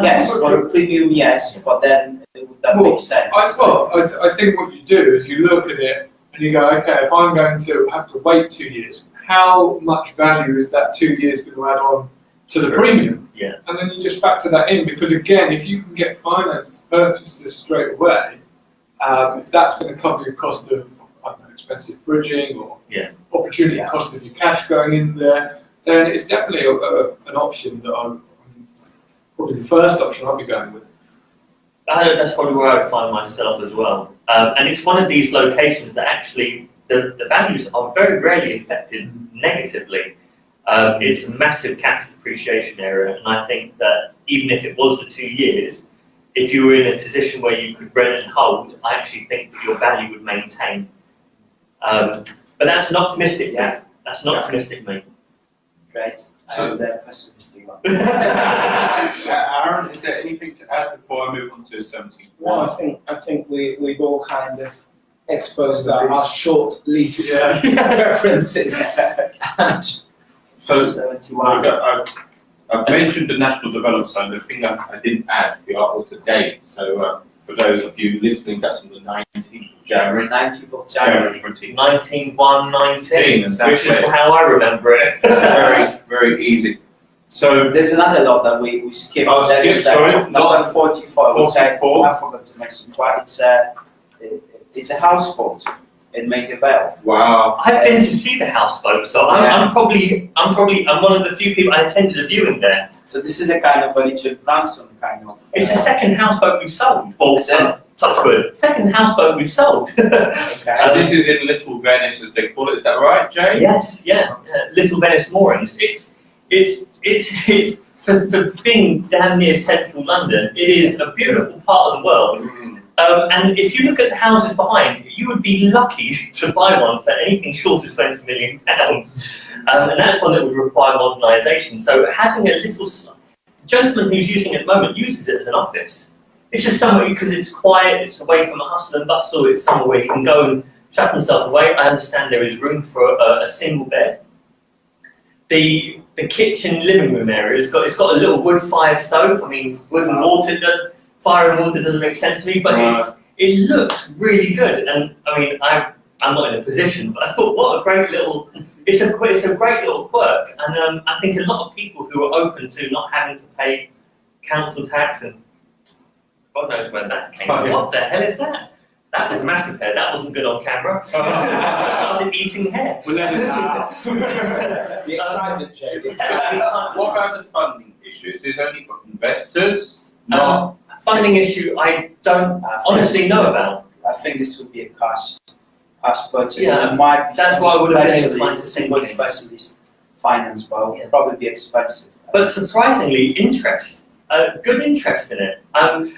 [SPEAKER 2] Yes, for a premium, yes, but then would that make sense?
[SPEAKER 5] I think what you do is you look at it and you go, okay, if I'm going to have to wait 2 years, how much value is that 2 years going to add on to the premium?
[SPEAKER 3] Yeah.
[SPEAKER 5] And then you just factor that in, because again, if you can get finance to purchase this straight away, if that's going to cover your cost of, I don't know, expensive bridging or opportunity cost of your cash going in there, then it's definitely an option that probably the first option I'll be going with.
[SPEAKER 3] That's probably where I find myself as well. And it's one of these locations that actually the values are very rarely affected negatively. It's a massive capital appreciation area, and I think that even if it was the 2 years, if you were in a position where you could rent and hold, I actually think that your value would maintain. But that's an optimistic me. That's an optimistic me.
[SPEAKER 2] Great.
[SPEAKER 1] So
[SPEAKER 2] the pessimistic one.
[SPEAKER 1] Aaron, is there anything to add before I move on to 71?
[SPEAKER 4] Well, I think we've all kind of exposed our short lease preferences.
[SPEAKER 1] So
[SPEAKER 2] 71.
[SPEAKER 1] I've mentioned the National Development Zone. The thing I didn't add was the date. So for those of you listening, that's on the 19th of January.
[SPEAKER 2] 19th of January.
[SPEAKER 3] 1919,
[SPEAKER 1] exactly.
[SPEAKER 3] which is how I remember it.
[SPEAKER 1] Very, very easy. So
[SPEAKER 2] there's another lot that we skipped.
[SPEAKER 1] Oh,
[SPEAKER 2] There is,
[SPEAKER 1] sorry.
[SPEAKER 2] number 44. Which I
[SPEAKER 1] 44.
[SPEAKER 2] forgot to mention. But it's a houseboat in Maidavale.
[SPEAKER 1] Wow.
[SPEAKER 3] I've been to see the houseboat, so I'm probably one of the few people. I attended a viewing there.
[SPEAKER 2] So this is a kind of a Richard Branson kind of.
[SPEAKER 3] It's the second houseboat we've sold. Well, Touchwood. Second houseboat we've sold.
[SPEAKER 2] Okay.
[SPEAKER 1] So this is in Little Venice, as they call it. Is that right, Jay?
[SPEAKER 3] Yes, Little Venice moorings. It's for being down near central London. It is a beautiful part of the world. And if you look at the houses behind, you would be lucky to buy one for anything short of £20 million. And that's one that would require modernisation. So having a little gentleman who's using it at the moment uses it as an office. It's just somewhere because it's quiet, it's away from the hustle and bustle, it's somewhere where he can go and shut himself away. I understand there is room for a single bed. The kitchen living room area, it's got a little wood fire stove. I mean, wood and water, fire and water doesn't make sense to me, but it looks really good. And I mean, I'm not in a position, but I thought, what a great little, it's a great little quirk. And I think a lot of people who are open to not having to pay council tax and God knows where that came from. What the hell is that? That was massive hair. That wasn't good on camera. I started eating hair.
[SPEAKER 4] We'll let it out. The excitement, Jay.
[SPEAKER 1] What about the funding issues? Is this only for investors?
[SPEAKER 3] Funding issue I don't honestly know about.
[SPEAKER 2] I think this would be a cash purchase.
[SPEAKER 3] Yeah,
[SPEAKER 2] it might be
[SPEAKER 3] that's why I would have been inclined to
[SPEAKER 2] single
[SPEAKER 3] think.
[SPEAKER 2] specialist finance, but it would probably be expensive.
[SPEAKER 3] But surprisingly, good interest in it. And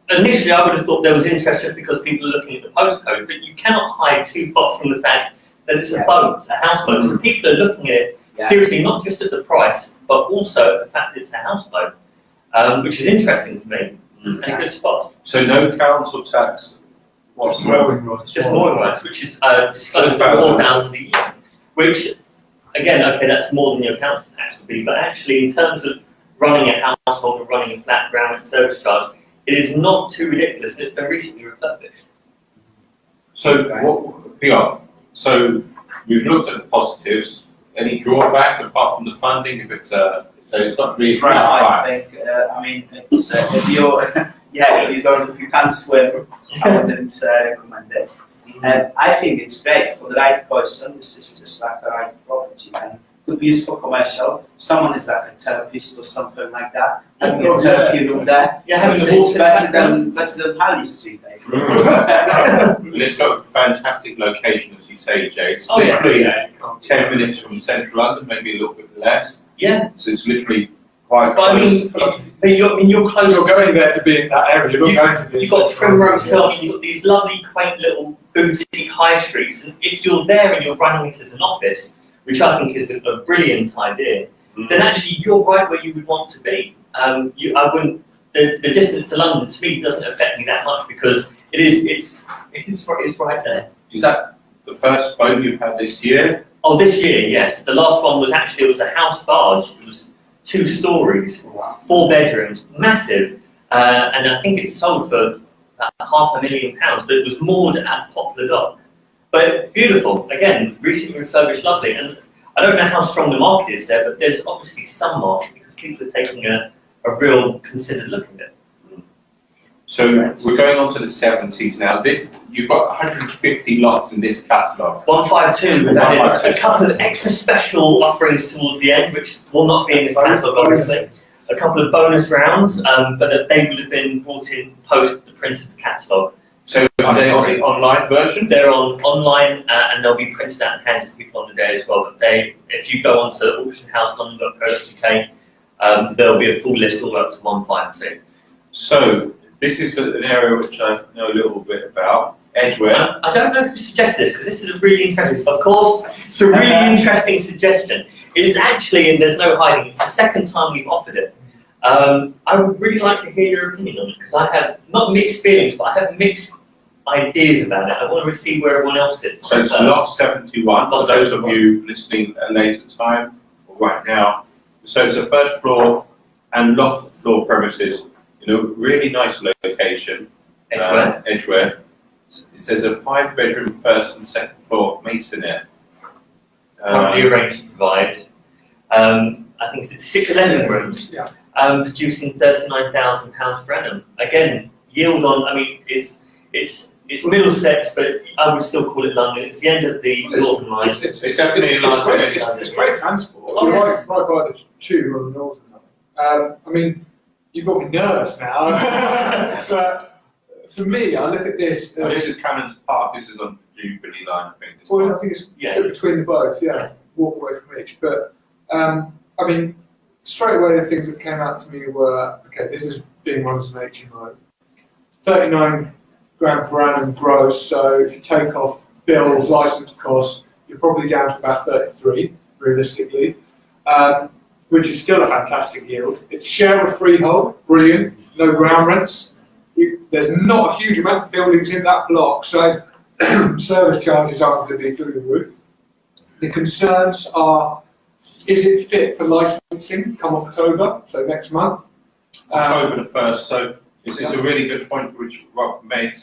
[SPEAKER 3] initially I would have thought there was interest just because people are looking at the postcode, but you cannot hide too far from the fact that it's a boat, a houseboat. So people are looking at it seriously, not just at the price, but also at the fact that it's a houseboat, which is interesting to me and a good spot.
[SPEAKER 1] So no council tax.
[SPEAKER 5] Just mooring rights.
[SPEAKER 3] Just mooring rights, which is disclosed at £4,000 a year, which, again, okay, that's more than your council tax would be, but actually in terms of running a household or running a flat ground rent service charge, it is not too ridiculous, and it's been recently refurbished.
[SPEAKER 1] So, Piotr, so we've looked at the positives. Any drawbacks apart from the funding? If it's so it's not really a
[SPEAKER 2] I think. I mean, it's if you can't swim, I wouldn't recommend it. I think it's great for the right person. This is just like a right property and could be used for commercial. Someone is like a therapist or something like that. Having a therapy room there. It's better than Harley Street.
[SPEAKER 1] And it's got a fantastic location, as you say, Jay. It's literally 10 minutes from central London, maybe a little bit less.
[SPEAKER 3] Yeah.
[SPEAKER 1] So it's literally quite
[SPEAKER 3] But I mean, you're close.
[SPEAKER 5] You're going there to be in that area. You're not going to be.
[SPEAKER 3] You've got Primrose Hill. You've got these lovely, quaint little boutique high streets, and if you're there and you're running it as an office, which I think is a brilliant idea, then actually you're right where you would want to be. I wouldn't. The distance to London to me doesn't affect me that much because it's right there.
[SPEAKER 1] Is that the first boat you've had this year?
[SPEAKER 3] Oh, this year, yes. The last one was actually, it was a house barge. It was 2 stories, 4 bedrooms, massive, and I think it sold for about £500,000, but it was moored at Poplar Dock. But beautiful, again, recently refurbished, lovely, and I don't know how strong the market is there, but there's obviously some market because people are taking a real considered look at it.
[SPEAKER 1] So we're going on to the 70s now. You've got 150 lots in this catalogue.
[SPEAKER 3] 152, we've added a couple of extra special offerings towards the end, which will not be in this catalogue, obviously. A couple of bonus rounds, but they would have been brought in post the print of the catalogue.
[SPEAKER 1] So are they on the online version?
[SPEAKER 3] They're online and they'll be printed out and handed to people on the day as well. But if you go onto auctionhouselondon.co.uk, there'll be a full list all up to 152.
[SPEAKER 1] So this is an area which I know a little bit about. Edgware.
[SPEAKER 3] I don't know who suggested this because this is a really interesting. Of course, it's a really interesting suggestion. It is actually, and there's no hiding. It's the second time we've offered it. I would really like to hear your opinion on it because I have not mixed feelings, but I have mixed ideas about it. I want to see where everyone else is.
[SPEAKER 1] So it's lot 71. For those of you listening at a later time or right now. So it's a first floor and loft floor premises. Really nice location.
[SPEAKER 3] Edgware.
[SPEAKER 1] Edgware. It says a 5-bedroom first and second floor masonette.
[SPEAKER 3] Currently arranged to provide. I think it's 6 living rooms.
[SPEAKER 5] Yeah.
[SPEAKER 3] Producing £39,000 per annum. Again, yield on. I mean, it's Middlesex, but I would still call it London. It's the end of the Northern Line.
[SPEAKER 1] It's definitely in London.
[SPEAKER 5] It's great transport.
[SPEAKER 3] Oh,
[SPEAKER 5] You're
[SPEAKER 3] yes.
[SPEAKER 5] right by the tube on the Northern Line. I mean, you've got me nervous now. But for me, I look at this.
[SPEAKER 1] This is Cannons Park. This is on the Jubilee line, I think.
[SPEAKER 5] Well, I think it's between the both. Yeah, walk away from each. But I mean, straight away the things that came out to me were okay. This is being run as an HMO. 39 grand per annum gross. So if you take off bills, license costs, you're probably down to about 33 realistically. Which is still a fantastic yield. It's share of freehold, brilliant, no ground rents. There's not a huge amount of buildings in that block, so service charges aren't going to be through the roof. The concerns are, is it fit for licensing come October, so next month?
[SPEAKER 1] October the 1st, so it's a really good point which Rob made.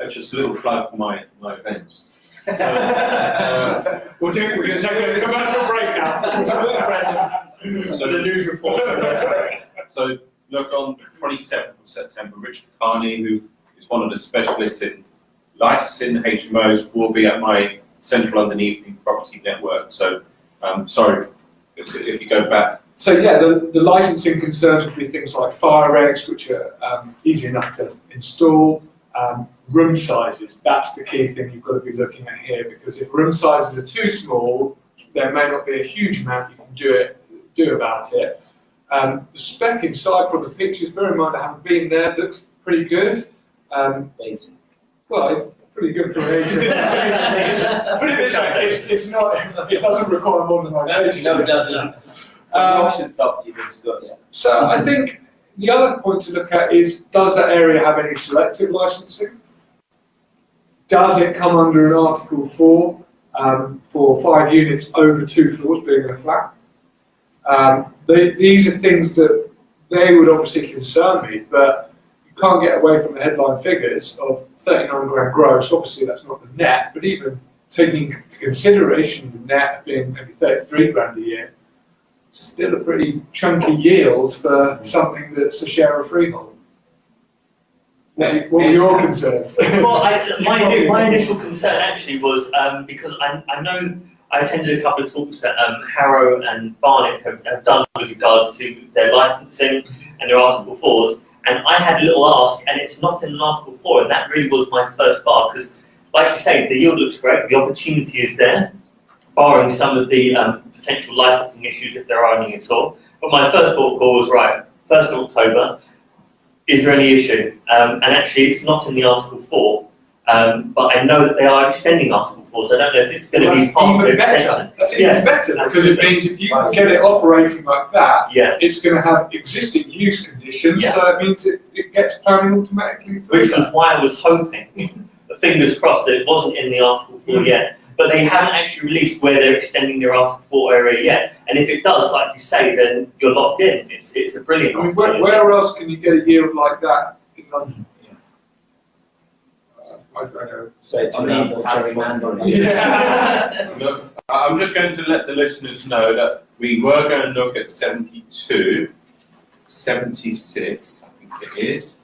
[SPEAKER 1] Just a little plug for my events.
[SPEAKER 5] We're going to take a commercial break now.
[SPEAKER 3] So the news report.
[SPEAKER 1] So look, on the 27th of September, Richard Carney, who is one of the specialists in licensing HMOs, will be at my Central London Evening Property Network. So sorry if you go back.
[SPEAKER 5] So yeah, the licensing concerns would be things like fire regs, which are easy enough to install. Room sizes, that's the key thing you've got to be looking at here, because if room sizes are too small, there may not be a huge amount you can do about it. The spec inside from the pictures, bear in mind I haven't been there, looks pretty good.
[SPEAKER 2] Basic.
[SPEAKER 5] Well, it's pretty good for Asia. It's not, it doesn't require modernisation.
[SPEAKER 2] No, it doesn't. Auction property looks good.
[SPEAKER 5] So I think the other point to look at is, does that area have any selective licensing? Does it come under an Article 4 for 5 units over 2 floors being in a flat? These are things that they would obviously concern me, but you can't get away from the headline figures of 39 grand gross. Obviously that's not the net, but even taking into consideration the net being maybe 33 grand a year, still a pretty chunky yield for something that's a share of freehold. What are your concerns?
[SPEAKER 3] Well, my initial concern actually was because I know I attended a couple of talks that Harrow and Barnet have done with regards to their licensing and their Article 4s, and I had a little ask, and it's not in an Article 4, and that really was my first bar, because, like you say, the yield looks great, the opportunity is there, barring some of the potential licensing issues if there are any at all. But my first port of call was, right, 1st of October, is there any issue? And actually, it's not in the Article 4, but I know that they are extending Article 4, so I don't know if it's going to be part of the extension.
[SPEAKER 5] That's even better, because it means if you can get it operating like that, it's going to have existing use conditions, so it means it gets planning automatically through.
[SPEAKER 3] Which was why I was hoping, fingers crossed, that it wasn't in the Article 4 yet. But they haven't actually released where they're extending their Article 4 area yet. And if it does, like you say, then you're locked in. It's a brilliant opportunity.
[SPEAKER 5] Where else can you get a yield like that in London? I don't know.
[SPEAKER 2] So to me, gerrymandering.
[SPEAKER 5] Yeah.
[SPEAKER 1] Look, I'm just going to let the listeners know that we were going to look at 72, 76, I think it is,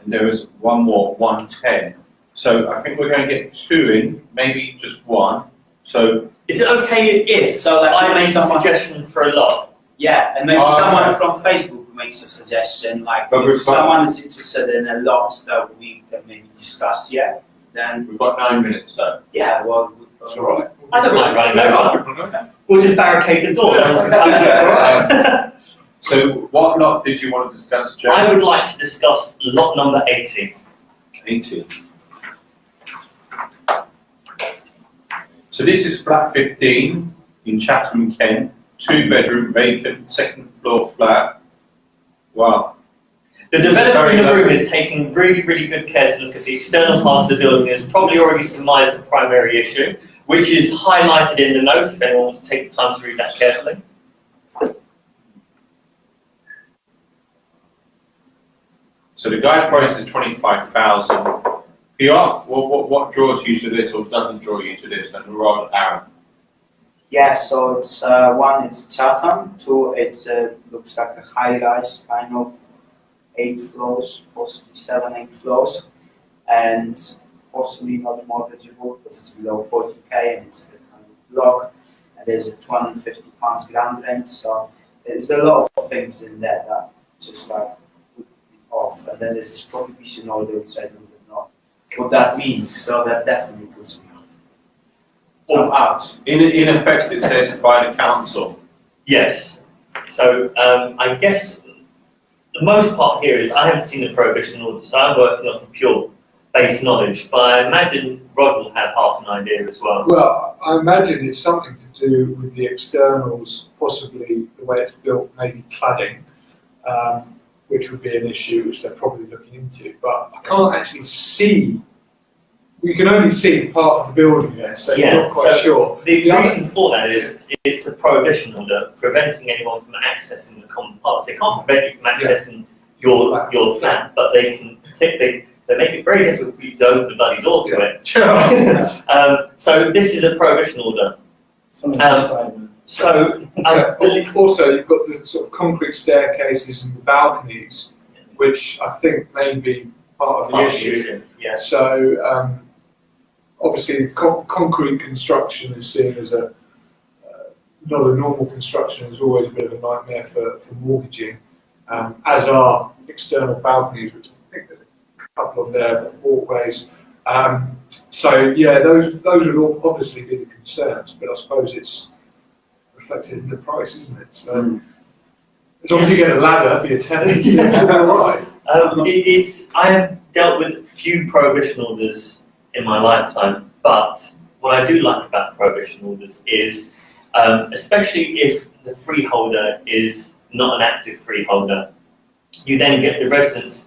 [SPEAKER 1] and there is one more, 110. So I think we're going to get 2 in, maybe just 1. So
[SPEAKER 3] is it okay if I make a suggestion for a lot?
[SPEAKER 2] Yeah, and maybe someone from Facebook makes a suggestion, like if someone is interested in a lot that we can maybe discuss, then
[SPEAKER 1] we've got 9 minutes though.
[SPEAKER 2] Yeah, well,
[SPEAKER 5] it's all right.
[SPEAKER 3] I don't mind running over. We'll just barricade the door.
[SPEAKER 1] So what lot did you want to discuss, Joe?
[SPEAKER 3] I would like to discuss lot number 80.
[SPEAKER 1] 80. So this is flat 15 in Chatham, Kent, 2-bedroom, vacant, 2nd floor flat. Wow.
[SPEAKER 3] The developer in the room is taking really, really good care to look at the external parts of the building. Has probably already surmised the primary issue, which is highlighted in the note if anyone wants to take the time to read that carefully.
[SPEAKER 1] So the guide price is 25,000. Piotr, what draws you to this or doesn't draw you to this, and rather Aaron?
[SPEAKER 2] Yeah, so it's 1, it's Chatham, 2, it's looks like a high-rise kind of 8 floors, possibly 7, 8 floors, and possibly not mortgageable because it's below 40k and it's the kind of block, and there's a £250 ground rent, so there's a lot of things in there that just like would be off, and then there's this prohibition order which I don't know what that means, so that definitely puts me off. Out.
[SPEAKER 1] In effect, it says by the council.
[SPEAKER 3] Yes. So I guess the most part here is I haven't seen the prohibition order, so I'm working off of pure base knowledge. But I imagine Rod will have half an idea as well.
[SPEAKER 5] Well, I imagine it's something to do with the externals, possibly the way it's built, maybe cladding, which would be an issue which they're probably looking into. But I can't actually see. You can only see part of the building there, so you're not quite sure.
[SPEAKER 3] The reason for that is it's a prohibition order preventing anyone from accessing the common parts. They can't prevent you from accessing your flat, but they can they make it very difficult for you to open the bloody door to it. So this is a prohibition order.
[SPEAKER 5] Also, you've got the sort of concrete staircases and the balconies, which I think may be part of the issue.
[SPEAKER 3] Yeah.
[SPEAKER 5] So obviously, concrete construction is seen as not a normal construction. It's always a bit of a nightmare for mortgaging, as are external balconies, which I think there's a couple of their walkways. So yeah, those would all obviously be the concerns, but I suppose it's reflected in the price, isn't it? So as long as you get a ladder for your tenants, it's all right.
[SPEAKER 3] I have dealt with a few prohibition orders in my lifetime, but what I do like about prohibition orders is, especially if the freeholder is not an active freeholder, you then get the residents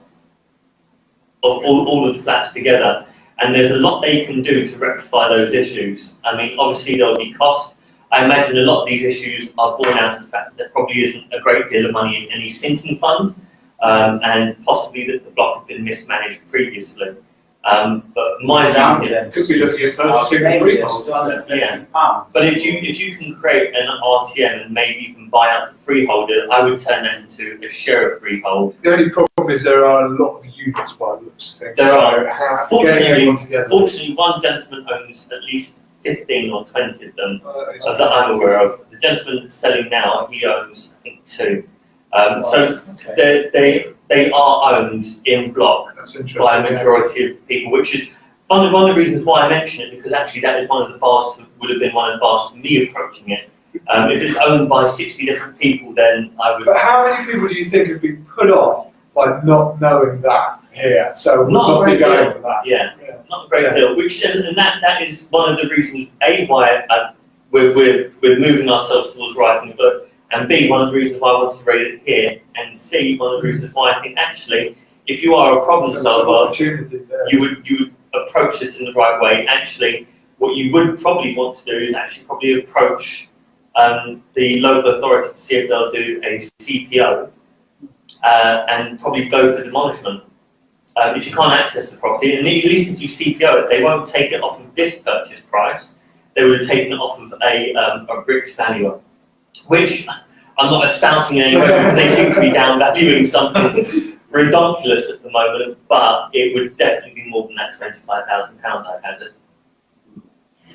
[SPEAKER 3] of all of the flats together, and there's a lot they can do to rectify those issues. I mean, obviously there'll be costs. I imagine a lot of these issues are born out of the fact that there probably isn't a great deal of money in any sinking fund, and possibly that the block had been mismanaged previously. But my view
[SPEAKER 5] could be looking at purchasing a freehold.
[SPEAKER 3] Yeah. But if you can create an RTM and maybe even buy out the freeholder, I would turn that into a share of freehold.
[SPEAKER 5] The only problem is there are a lot of units by the looks of things.
[SPEAKER 3] There are.
[SPEAKER 5] Fortunately,
[SPEAKER 3] one gentleman owns at least 15 or 20 of them that I'm aware of. The gentleman that's selling now, he owns, I think, 2. They are owned in block by a majority of people, which is one of the reasons why I mention it, because actually that is would have been one of the bars to me approaching it, If it's owned by 60 different people, then I would.
[SPEAKER 5] But how many people do you think have been put off by not knowing that here? So we'll not be going for that.
[SPEAKER 3] Yeah, not a great deal. Which and that is one of the reasons why we're moving ourselves towards rising, but and B, one of the reasons why I want to raise it here, and C, one of the reasons why I think actually, if you are a problem solver, you would approach this in the right way. Actually, what you would probably want to do is actually probably approach the local authority to see if they'll do a CPO and probably go for demolishment. If you can't access the property, and at least if you CPO it, they won't take it off of this purchase price. They would have taken it off of a bricks valuer, which I'm not espousing anyway because they seem to be downvaluing something ridiculous at the moment, but it would definitely be more than that £25,000 I hazard.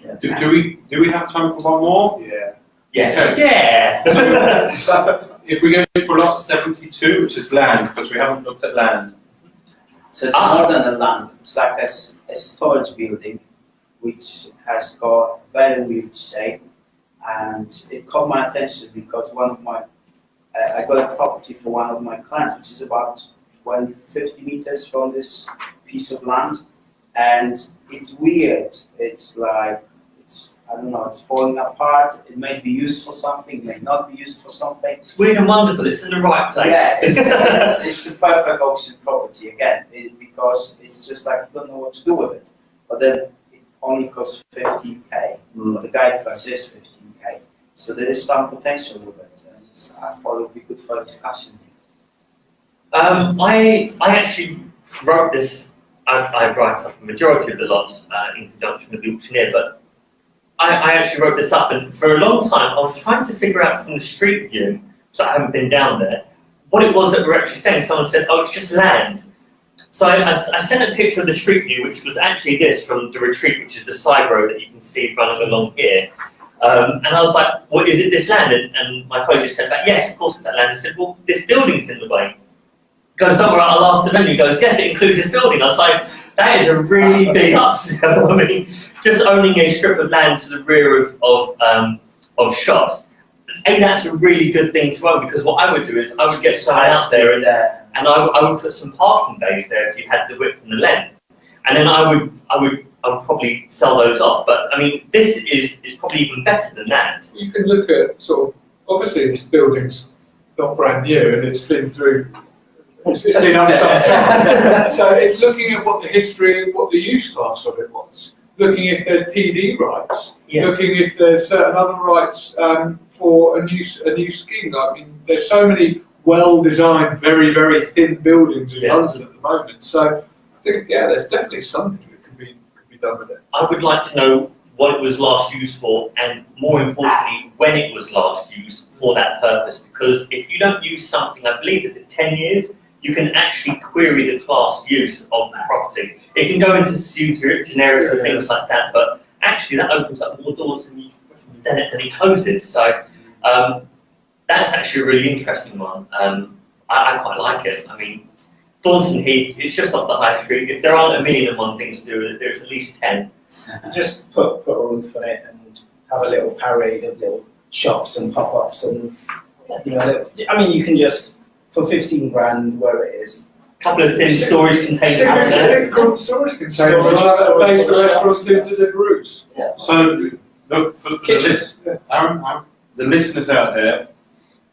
[SPEAKER 1] Yeah. Do we have time for one more?
[SPEAKER 5] Yeah.
[SPEAKER 3] Yes. Yeah.
[SPEAKER 1] So if we go for lot 72, which is land, because we haven't looked at land.
[SPEAKER 2] So it's more than a land. It's like a storage building, which has got very weird shape, and it caught my attention because I got a property for one of my clients, which is about 50 meters from this piece of land, and it's weird. It's like, I don't know, it's falling apart. It may be used for something, it may not be used for something.
[SPEAKER 3] It's weird and wonderful. It's in the right place.
[SPEAKER 2] Yeah, it's the perfect auction property again, because it's just like you don't know what to do with it. But then it only costs 15k. But the guy purchased 15k, so there is some potential with it. And I thought it would be good for a discussion.
[SPEAKER 3] I actually wrote this. I write up the majority of the lots in conjunction with the auctioneer, but I actually wrote this up, and for a long time I was trying to figure out from the street view, so I haven't been down there, what it was that we're actually saying. Someone said, oh, it's just land. So I sent a picture of the street view, which was actually this from the retreat, which is the side road that you can see running along here. And I was like, well, is it this land? And my colleague just said back, yes, of course it's that land. I said, well, this building's in the way. He goes, don't worry, I'll ask the venue. He goes, yes, it includes this building. I was like, that is a really big upsell. I mean, just owning a strip of land to the rear of shops. That's a really good thing to own, because what I would do is I would get someone out there and I would put some parking bays there if you had the width and the length. And then I would probably sell those off. But I mean, this is probably even better than that.
[SPEAKER 5] You can look at sort of, obviously this building's not brand new and it's been through, it's been on some time. So it's looking at what the history and what the use class of it was. Looking if there's PD rights.
[SPEAKER 3] Yeah.
[SPEAKER 5] Looking if there's certain other rights for a new scheme. I mean, there's so many well-designed, very, very thin buildings in London at the moment. So I think, yeah, there's definitely something that could be done with it.
[SPEAKER 3] I would like to know what it was last used for, and more importantly, when it was last used for that purpose. Because if you don't use something, I believe, is it 10 years? You can actually query the class use of the property. It can go into generis and things like that, but actually that opens up more doors than it closes. So that's actually a really interesting one. I quite like it. I mean, Thornton Heath, it's just off the high street. If there aren't 1,000,001 things to do, there's at least 10.
[SPEAKER 4] Just put a roof on it and have a little parade of little shops and pop-ups, and you know, I mean, you can just, for 15 grand, where it is.
[SPEAKER 3] A couple of thin storage containers.
[SPEAKER 5] Storage containers. Base the restaurants do Deliveroo's.
[SPEAKER 2] Yeah.
[SPEAKER 1] So, look, for the listeners out there,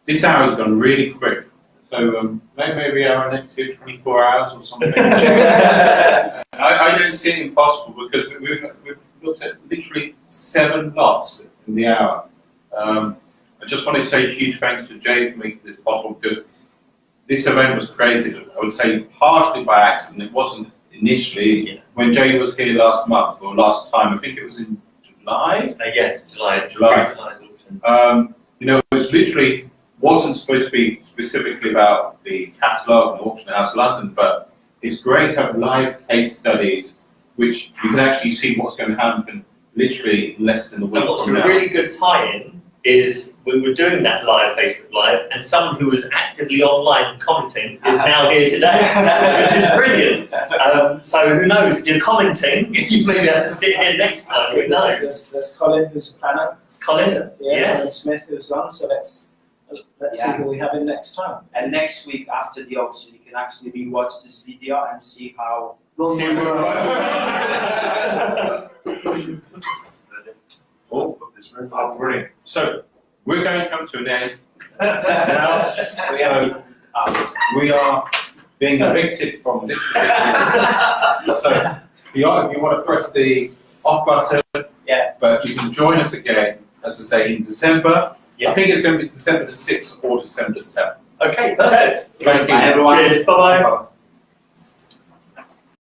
[SPEAKER 1] this hour's gone really quick. So maybe our next 24 hours or something. I don't see it impossible, because we've looked at literally 7 lots in the hour. I just want to say a huge thanks to Jay for making this possible, because this event was created, I would say, partially by accident. It wasn't initially. When Jay was here last month, or last time, I think it was in July?
[SPEAKER 3] Yes, July.
[SPEAKER 1] You know, it was literally, wasn't supposed to be specifically about the Catalogue and Auction House London, but it's great to have live case studies, which you can actually see what's going to happen literally in less than a week
[SPEAKER 3] And what's
[SPEAKER 1] from
[SPEAKER 3] a
[SPEAKER 1] now.
[SPEAKER 3] really good tie-in is we were doing that live Facebook Live, and someone who was actively online commenting is now here today, which is brilliant. So who knows? If you're commenting, you may be able to sit here next time. Who knows?
[SPEAKER 4] There's Colin, who's a planner.
[SPEAKER 3] It's Colin.
[SPEAKER 4] Yeah,
[SPEAKER 3] Yes.
[SPEAKER 4] Colin Smith, who's on. So let's see who we have in next time.
[SPEAKER 2] And next week after the auction, you can actually rewatch this video and see how
[SPEAKER 3] See
[SPEAKER 2] we
[SPEAKER 3] where
[SPEAKER 2] were.
[SPEAKER 1] Oh, brilliant. So we're going to come to an end now. So we are being evicted from this particular. So if you want to press the off button,
[SPEAKER 2] Yeah.
[SPEAKER 1] but you can join us again, as I say, in December.
[SPEAKER 3] Yes.
[SPEAKER 1] I think it's going to be December the 6th or December the 7th.
[SPEAKER 3] Okay, perfect.
[SPEAKER 1] Thank you.
[SPEAKER 2] Bye, everyone.
[SPEAKER 3] Cheers. Bye bye.